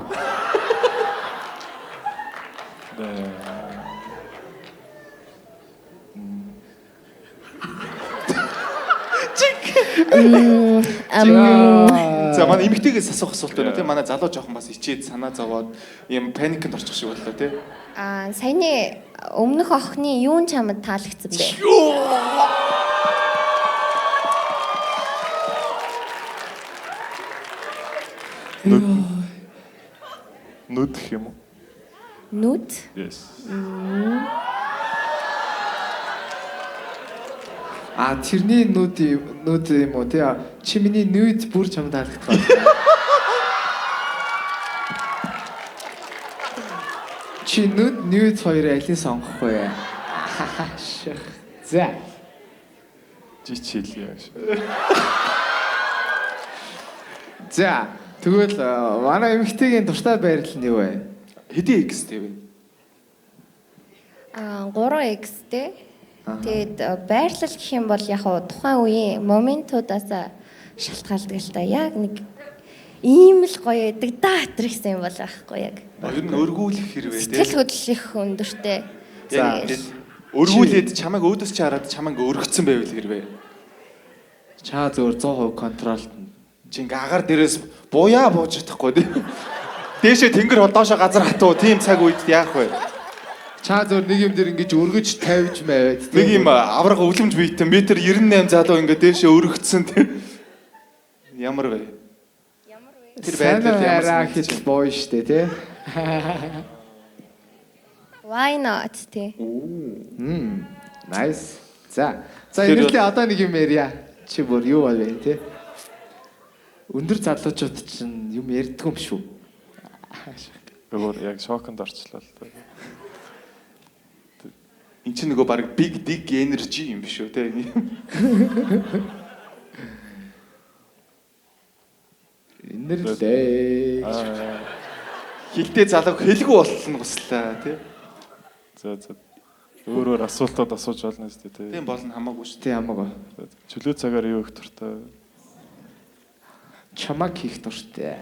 За манай эмэгтэйгээс асуух асуулт байна тийм манай залуу жоохон бас ичээд санаа зовоод юм паникнд орчих шиг боллоо тийм. Саяны өмнөх охины юун чамд таалагдсан бэ? нүд гэх юм уу? Нүд? Yes. Тэрний нүд юм уу тий? Чи миний нүд бүр чамд таалагдах. Чи нүд хоёр алийг сонгох вэ? За. Жич хэлье. За, тэгвэл манай эмэгтэйгийн дуртай байрлал нь юу вэ? Хэдий X тийм. 3X-тэй. Тэгээд байрлал гэх юм бол яг тухайн үеийн моментуудаас шалтгаалдаг л та. Яг нэг ийм л гоё байдаг даатар гэсэн юм бол аахгүй яг. Ер нь өргүүлэх хэрвээ тийм. Сэтгэл хөдлөл их өндөртэй. За өргүүлээд чамайг өөдөөс чи хараад чамайг өргөцсөн байвал хэрвээ. Чаа зөвөр 100% контролт. Чи ингээ агаар дээрээс буяа бууж чадахгүй тийм. Дээшээ тэнгэр доошоо газар хатуу тийм цаг үед яах вэ? Чаа зөвөр нэг юм дээр ингэж өргөж тавьж байваад. Нэг юм аврага өвлөмж бийтэн метр 98 залуу ингээ дээшээ өргөцсөн тийм. Ямар вэ? Тэр байдлаар ямар хэл боо штэ тий. Why not тий. Nice. За инэрlээ одоо нэг юм ярья. Чи бүр юу болвэ тий? Өндөр залуучууд чинь юм ярьдаг юм шүү. Өөр яг шоконд орчлоо л дээ. Энд чинь нөгөө баг big dig energy юм биш үү те. Инэрлээ. Хилтэй залууг хэлгүй болтол гослаа тий. За. Өөрөөр асуултууд асууж болно шүү дээ. Тийм болно хамаагүй шүү. Тий хамаагүй. Чөлөө цагаар юу их дуртай? Чамаг хийх дуртай.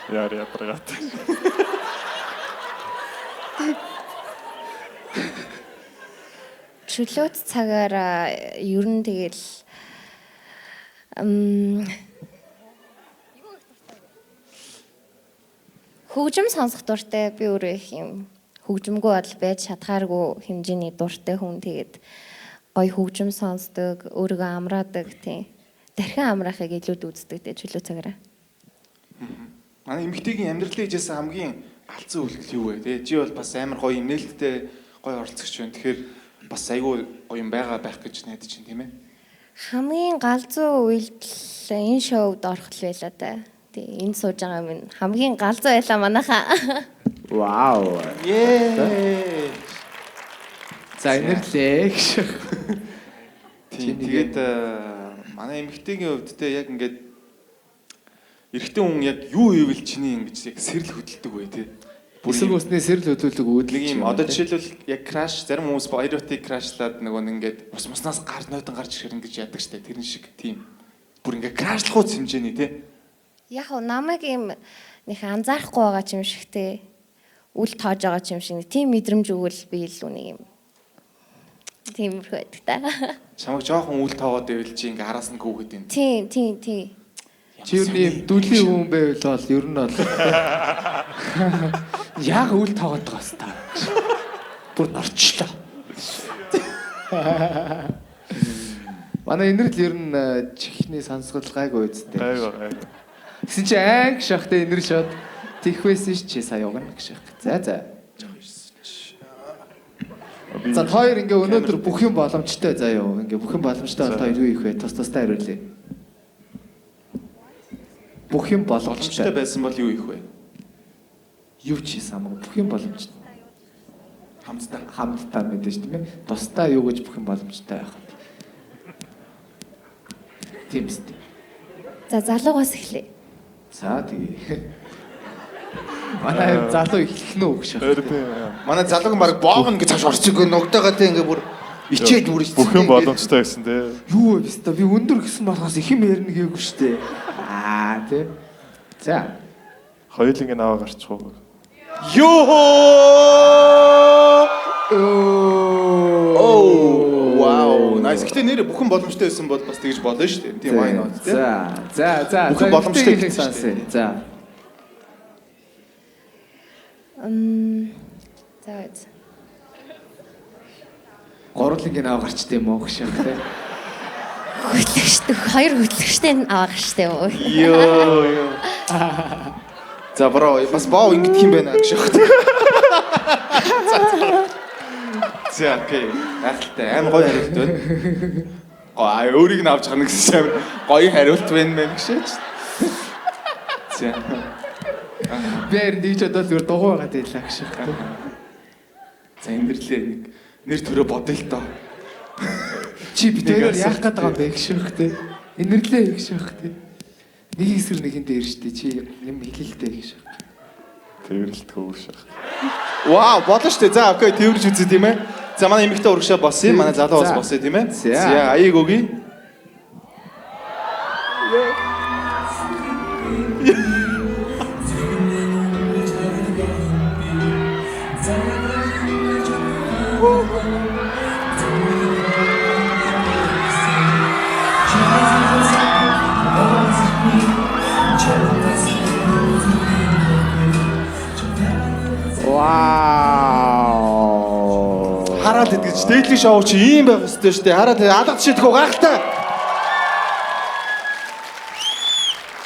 Яар ядаргаад. Чөлөөт цагаар ер нь тэгэл хөгжим сонсох дуртай би өөрөө их юм хөгжимгүй бол байж чадхааргүй хэмжээний дуртай хүн тэгээд гоё хөгжим сонсдог өөрийгөө амраадаг тийм дархин амраахыг илүүд үздэг те чөлөө цагаараа. Манай эмэгтэйгийн амьдралын хийжсэн хамгийн галзуу үйлдэл юу вэ те? Чи бол бас амар гоё юм нээлттэй гоё оролцогч байна. Тэгэхээр бас айгүй гоё юм байгаа байх гэж найдаж чинь тийм ээ. Хамгийн галзуу үйлдэл энэ шоуд орох л байла та. Тэгээ энэ сууж байгаа минь хамгийн галзуу байлаа манайхаа. Вау. Ее. За инэрлээ гэж. Тийм тэгээд манай эмэгтэйгийн хувьд те яг ингээд эрэгтэй хүн яг юу ивэл чиний ингэж яг сэрэл хөдөлдөг бай те. Эсрэг усны сэрэл хөдөлгөг үүдэл. Нэг юм одоо жишээлбэл яг краш зарим хүмүүс erotic crashlаад нөгөө ингээд ус муснаас нойдон гарч ирэх ингэж яадаг штэ тэрэн шиг тийм. Бүр ингээд крашлах уу хэмжээний те. Яг намайг юм нэг анзаарахгүй байгаа юм шиг те. Үл тоож байгаа юм шиг тийм мэдрэмж өгвөл би илүү нэг юм тиймэрхүү байдаг та. Чамайг жоохон үл тоогоод байвал чи ингээ араас нь гүгээд байна. Тийм. Чи юу нэг дүүлийн хүн байвал бол ер нь бол яг үл тоогоод байгаа ста. Бүр орчлоо. Манай инэрл ер нь чихний сонсгол гайгүй үсттэй. Гайгүй. Гэсэн чи анги шахтай инэр шууд тийх байсан ш чи сая угна гэж. За. За хоёр ингээ өнөөдөр бүх юм боломжтой заа юу. Ингээ бүх юм боломжтой бол хоёр юу их вэ? Тустай хариулъя. Бүх юм боломжтой байсан бол юу их вэ? Юу ч хийсэн хамаагүй бүх юм боломжтой. Хамтдаа мэдээж тийм ээ. Тустай юу гэж бүх юм боломжтой байх. Тийм үстэй. За залуугаас эхлэе. За тэгээ. Манай залуу эхлэх нь үү гэж байна. Манай залууг баг боогно гэж цааш орчихгүй нугтайгаа те ингээ бүр ичээд бүр бүх юм боломжтой гэсэн те. Юу вэ биста би өндөр гэсэн болохоос их юм ярина гээгүй штэ. Тэ. За. Хоёулынгийн аваа гарчих уу? Oh wow. Nice. Гэтэ нэр бүхэн боломжтой байсан бол бас тэгж болно шүү дээ. Тийм why not те. За. Бүхэн боломжтой гэж сонсъё. За. За. Гурлынгийн аваа гарчтай юм уу гэж байна те. Хөтлөгчтэй хоёр хөтлөгчтэй аваа гарчтай юм уу? Йоо. За бро бас боо ингэдэг юм байна гэж байна. За окей. Ахалтай аим гоё хариулт байна. Өөрийг нь авч харна гэсэн амар гоё хариулт байна мэн гэшээч. За. Бээр нэг ч одоо зүгээр дугуй байгаа байлаа гэж байна. За эндэрлээ нэг нэр төрөө бодъё л доо. Чи битээр яах гээд байгаа юм бэ гэж байна. Инэрлээ гэж байна. Нэг хэсгэр нэгэнд дээр штэ чи юм хэлэлтэй гэж байна. Тэрэлт хөөршөх. Вау, бодлоо штэ. За окей, тэрж үзье тийм ээ. За манай эмэгтэй урагшаа босъё, манай залуу бас босъё тийм ээ. За аяыг өгье. Вау. Хараад идэж дээдлийн шоу чи ийм байх ёстой шүү дээ. Хараад алга жишээдэх уу гайхалтай.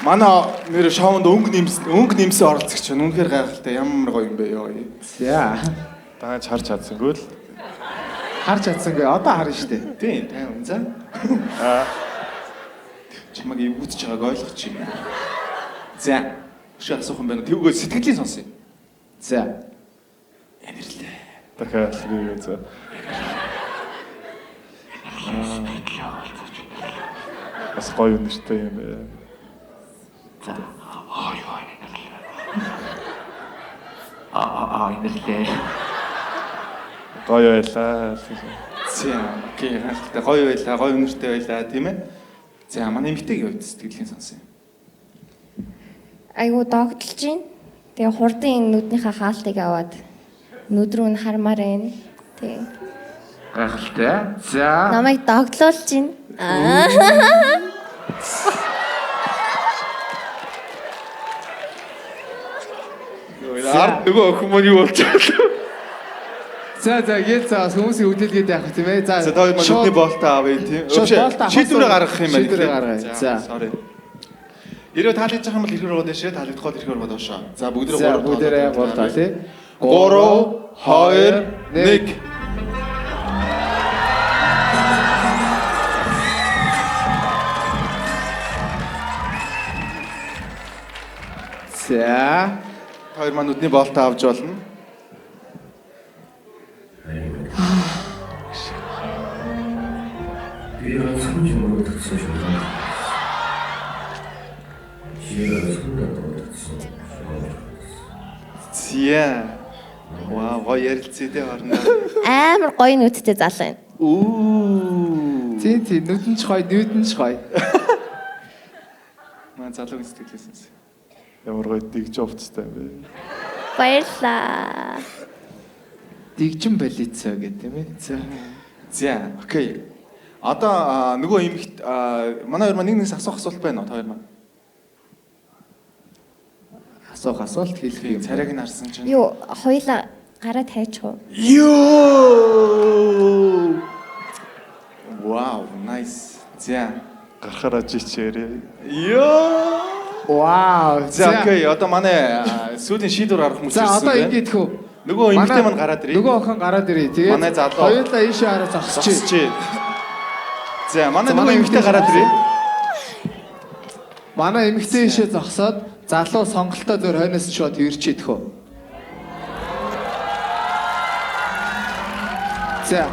Манай нэр шоунд өнгө нэмсэн оролцогч байна. Үнэхээр гайхалтай. Ямар гоё юм бэ ёо. За. Дааж харж чадсангүй л. Харж чадсангүй. Одоо харна штэ. Тийм, тайван за. Чамаг ивгүтж байгааг ойлгоч юм. За. Өшөө асуух юм байна. Тэвгөө сэтгэлийн сонсъё. За. Энэрлээ. Дахиад хэлээ за. Бас гоё нэртэй юм бэ. За. Инэрлээ. Гоё байлаа. За, окей, гайхалтай. Гоё байлаа, гоё өнөртэй байлаа, тийм ээ. За, манай эмэгтэйгийн хувьд сэтгэлийн сонсъё. Айгу догдолж байна. Тэгээ хурдан нүднийхээ хаалтыг аваад нүд рүү нь хармаар байна. Тэг. Гайхалтай. За. Намайг догдлуулж байна. Ард нөгөө охин маань юу болж байгаа. За гээл за хүмүүсийн хөдөлгөөд яах вэ тийм ээ. За та хоёр маань нүдний боолтоо авъя тийм. Шийдвэрээ гаргах юм байна. Шийдвэрээ гаргая. За. Sorry. Ирээ таалагдчих юм бол ихээр рүү дэшээ таалагдахгүй ихээр рүү доошоо. За бүгдээ За бүгдээ гурлаа тий. 3 2 1. За. Хоёр маань нүдний болтоо авч болно. 비가 삼중으로 득서 중간 지혜가 성단으로 득서 Зя. Вау, гоё ярилцээ дээ орно. Амар гоё нүдтэй залуу байна. Үу. Тийм нүдэн ч гоё, нүдэн ч гоё. Маа залуугийн сэтгэлээс. Ямар гоё дигж овцтой юм бэ. Баярлаа. Дигжин балицаа гэдэг тийм ээ. За. За, окей. Одоо нөгөө эмэгт манай хоёр маань нэг нэгээс асуулт байна уу? Хоёр маань. Асуулт хэлэх юм. Царайг нь харсан чинь. Юу, хоёлаа гараа тайчих уу? Йоо! Вау, nice. За. Гарахаараа жичээрээ. Йоо! Вау. За, окей. Одоо манай сүүлийн шийдвэр гарах хүмүүс За одоо ингэж хөө. Нөгөө эмэгтэй маань гараад ирээ. Нөгөө охин гараад ирээ. Тэгээд Манай залуу. хоёулаа ийшээ хараа зогсчих. За, манай нөгөө эмэгтэй гараад ирээ. Манай эмэгтэй ийшээ зогсоод залуу сонголтоо зөөр хойноос нь шууд ирч идэх үү. За.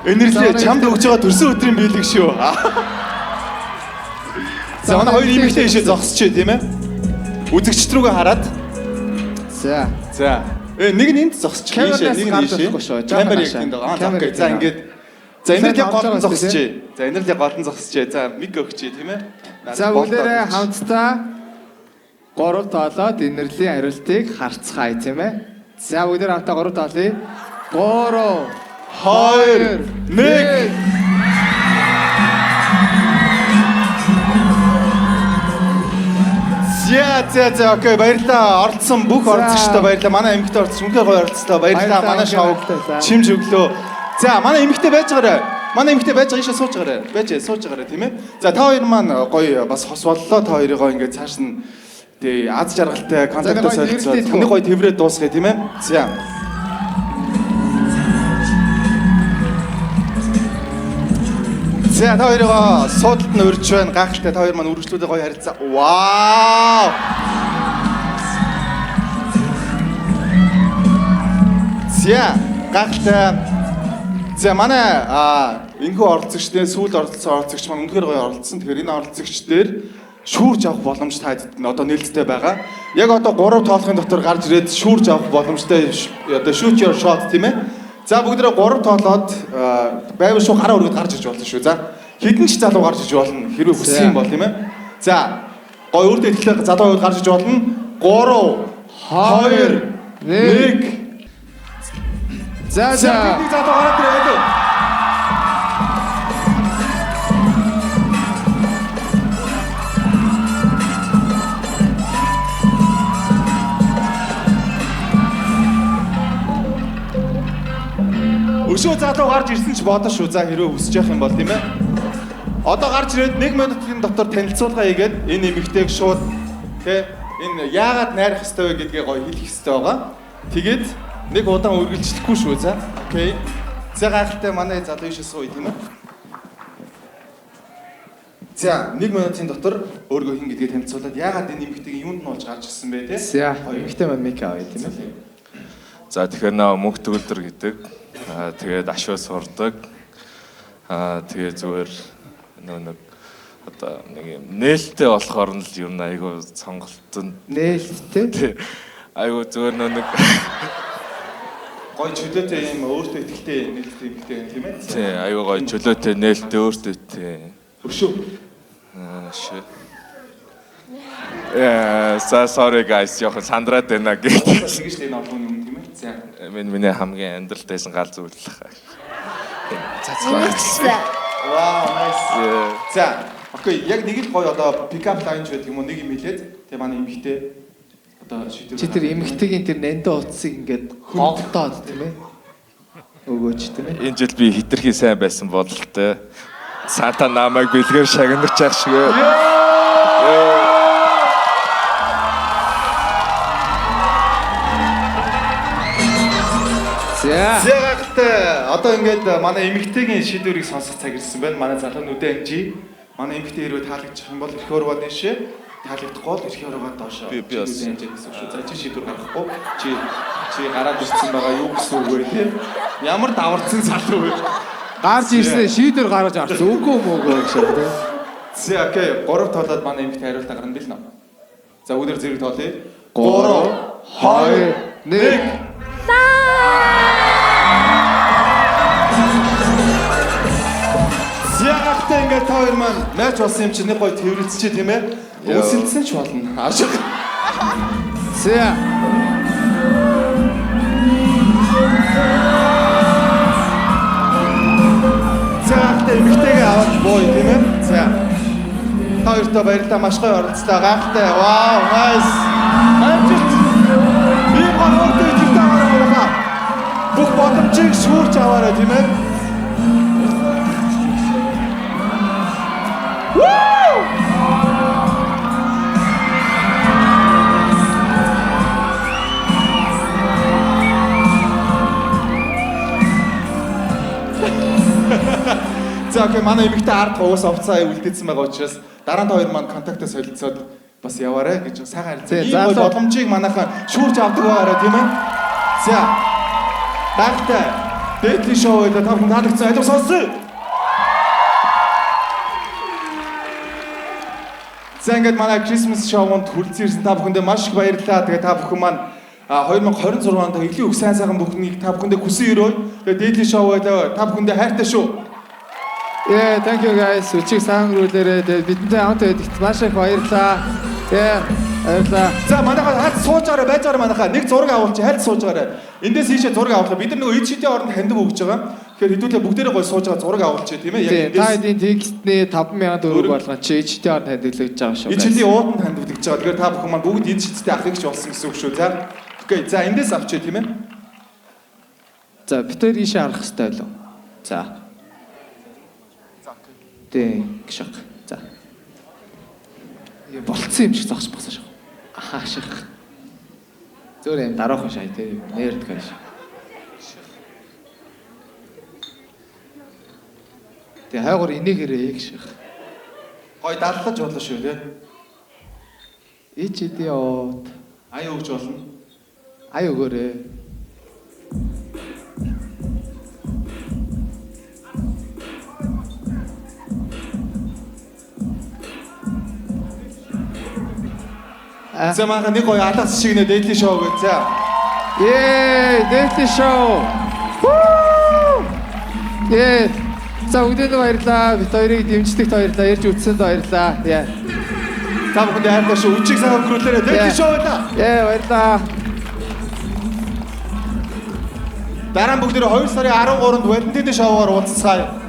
Энэрлээ чамд өгж байгаа төрсөн өдрийн биелэг шүү. За, манай хоёр эмэгтэй ийшээ зогсчихъя тийм ээ. Үзэгчд рүүгээ хараад. За. За. Нэг нь энд зогсчих. Камераас Ийшээ, нэг нь гарч ийшээ. болохгүй шүү. Камер яг энд байгаа. За, окей. За, ингээд. За, энэрлээ голдон зогсчихъя. За, энэрлээ голдон зогсчихъя. За, миг өгчээ тийм ээ. За бүгдээрээ хамтдаа 3 тоолоод инэрлийн хариултыг харцгаая тийм ээ. За бүгдээр хамтдаа 3 тоолъё. 3 2 1 За окей баярлалаа оролцсон бүх оролцогчдод баярлалаа. Манай эмэгтэй оролцсон үнхээр гоё оролцлоо. Баярлалаа. Манай шоу чимж өглөө. За манай эмэгтэй байж байгаарай. Манай эмэгтэй байж байгаа ийшээ сууж байгаарай. Сууж байгаарай тийм ээ. За та хоёр маань гоё бас хос боллоо. Та хоёрыгоо ингээд цааш нь тий аз жаргалтай контентоо солилцоод таны гоё тэврээд дуусгая тийм ээ. За. За та хоёроо суудалд нь урьж байна. Гайхалтай та хоёр маань үргэлжлүүлээ гоё харилцаа. Вау! За гайхалтай. За манай энэхүү оролцогчдын сүүл оролцогч маань үнэхээр гоё оролцсон. Тэгэхээр энэ оролцогч дээр шүүрж авах боломж таад одоо нээлттэй байгаа. Яг одоо 3 тоолохын дотор гарч ирээд шүүрж авах боломжтой одоо shoot your shot тийм ээ. За бүгдээ 3 тоолоод байвал шүү гараа өргөд гарч иж болно шүү. За хэдэн ч залуу гарч иж болно. Хэрвээ хүсэх юм бол тийм ээ. За гой өөртөө ихлэх залуу өргөд гарч иж болно. 3 2 1 За бидний залуу гараад ирээд. Өшөө залуу гарч ирсэн ч бодно шүү. За хэрвээ хүсэж явах юм бол тийм ээ. Одоо гарч ирээд 1 минутын дотор танилцуулга хийгээд энэ эмэгтэйг шууд тий энэ яагаад найрах ёстой вэ гэдгээ гоё хэлэх ёстой байгаа. Тэгээд нэг удаан үргэлжлэхгүй шүү. За окей. За гайхалтай манай залуу ийшээ сууя тийм ээ. За 1 минутын дотор өөргөө хин гэдгээ танилцуулаад яагаад энэ эмэгтэйг юунд нь олж гарч ирсэн бэ тий. За эмэгтэй маань мик авъя тийм ээ. За тэгэхээр нөө мөнх төгөлдөр гэдэг. Тэгээд ашуу сурдаг. Тэгээ зүгээр нэг одоо нэг юм нээлттэй болохоор нь л юм айгу сонголтод нээлттэй. Айгу зүгээр нэг гой чөлөөтэй юм өөртөө ихтэй нээлттэй ихтэй тийм ээ. тий айгу гой чөлөөтэй нээлттэй өөртөө тий. Өшөө. Shit. Sorry guys, яг сандраад байна гэх. Тэгэж л энэ олон юм тийм ээ. За. Миний хамгийн амьдралтайсан гал зүйл л хаа. Вау, nice. За, окей, яг нэг л гоё одоо пикап лайн ч гэдэг юм уу нэг юм хэлээд тэгээ манай эмэгтэй одоо шийдвэр. Чи тэр эмэгтэйгийн тэр нандаа утсыг ингээд голдоод тийм ээ. Өгөөч тийм ээ. Энэ жил би хитрхи сайн байсан бодолтой. Санта намайг бэлгээр шагнаж ах шиг. Зягт одоо ингээд манай эмэгтэйгийн шийдвэрийг сонсох цаг ирсэн байна. Манай залуунуудаа амжи. Манай эмэгтэй хэрвээ таалагдчих юм бол их өөр бод нэшээ. таалагдахгүй бол эрхийн оройгоо доошоо. Би бас. гэсэн шүү. За чи шийдвэр гаргахгүй. Чи гараад ирсэн байгаа юу гэсэн үг вэ те? Ямар даварцсан залуу вэ? Гарч ирсэн шийдвэр гаргаж авсан. Үгүй мөөгөө гэж те. За окей. 3 тоолоод манай эмэгтэй хариултаа гарна бил нэ. За үүдэр зэрэг тоолъё. 3 2 1 Зягахтай ингээд та хоёр маань матч болсон юм чинь нэг гоё тэрвэрлцчихэ тийм ээ. Үсэлцсэн ч болно. Ашиг. За. Зягахтай эмэгтэйгээ аваад боо тийм ээ. За. Та хоёртоо баярлалаа маш гоё оролцлоо. Гайхалтай. Вау, nice. Амжилт. Би гоотой ихтэй аваарай. Бүх боломжийг шүүрч аваарай тийм ээ. За окей, манай эмэгтэй ард уус овцаа үлдээсэн байгаа учраас дараа нь хоёр маань контактаа солилцоод бас яваарэ гэж сайхан харилцаа. Ийм гол боломжийг манайхан шүүрч авдаг байгаарай тийм ээ. За. Багтай. Дэйтли шоу гэдэг та бүхэн таалагдсан алив сонсъё. За ингээд манай Christmas show-нд хүрэлцэн ирсэн та бүхэндээ маш их баярлалаа. Тэгээ та бүхэн маань 2026 онд эвлийн үг сайн сайхан бүхнийг та бүхэндээ хүсэн өрөө. Тэгээ дэйтли шоу гэдэг та бүхэндээ хайртай шүү. Yeah, thank you guys. Үчиг сайн хөрүүлээрээ бидэнтэй хамт байдагт маш их баярлалаа. Баярлалаа. За манайхаа хальт суужаараа байж байгаа манайхаа нэг зураг авуулчих хальт суужаараа. Эндээс ийшээ зураг авуулах. Бид нар нөгөө эд шидийн оронд хандив өгч байгаа. Тэгэхээр хэдүүлээ бүгдээрээ гой сууж байгаа зураг авуулчих тийм ээ. Яг та эдийн текстний 5000 төгрөг болгоо чи эд шидийн оронд хандивлагдж байгаа шүү. Эд шидийн ууданд хандивлагдж байгаа. Тэгэхээр та бүхэн маань бүгд эд шидтэй авах гэж болсон гэсэн үг шүү. За. Окей. За эндээс авчээ тийм ээ. За бид хоёр ийшээ харах хэрэгтэй байлаа. За. Гшиг. За. Болцсон юм шиг зогсож босоо шах. Ашиг. Зөөр юм дараахан шай тий. Нэрд гэж. Тэ хайгуур инээгэрээ гшиг. Гой даллаж болно шүү тий. Ич идиот. Ай өгч болно. Ай өгөөрэй. За манай нэг гоё алаас шиг нэ дэйтли шоу гэж за. Дэйтли шоу. За бүгдэд баярлалаа. Бид хоёрыг дэмждэгт баярлалаа. Ярьж үтсэнд баярлалаа. Та бүхэнд хайртай шүү. Үчиг сайн хөргүүлээрэй. Дэйтли шоу байлаа. Баярлалаа. Дараа нь бүгдээ 2 сарын 13-нд Валентины шоугаар уулзцаая.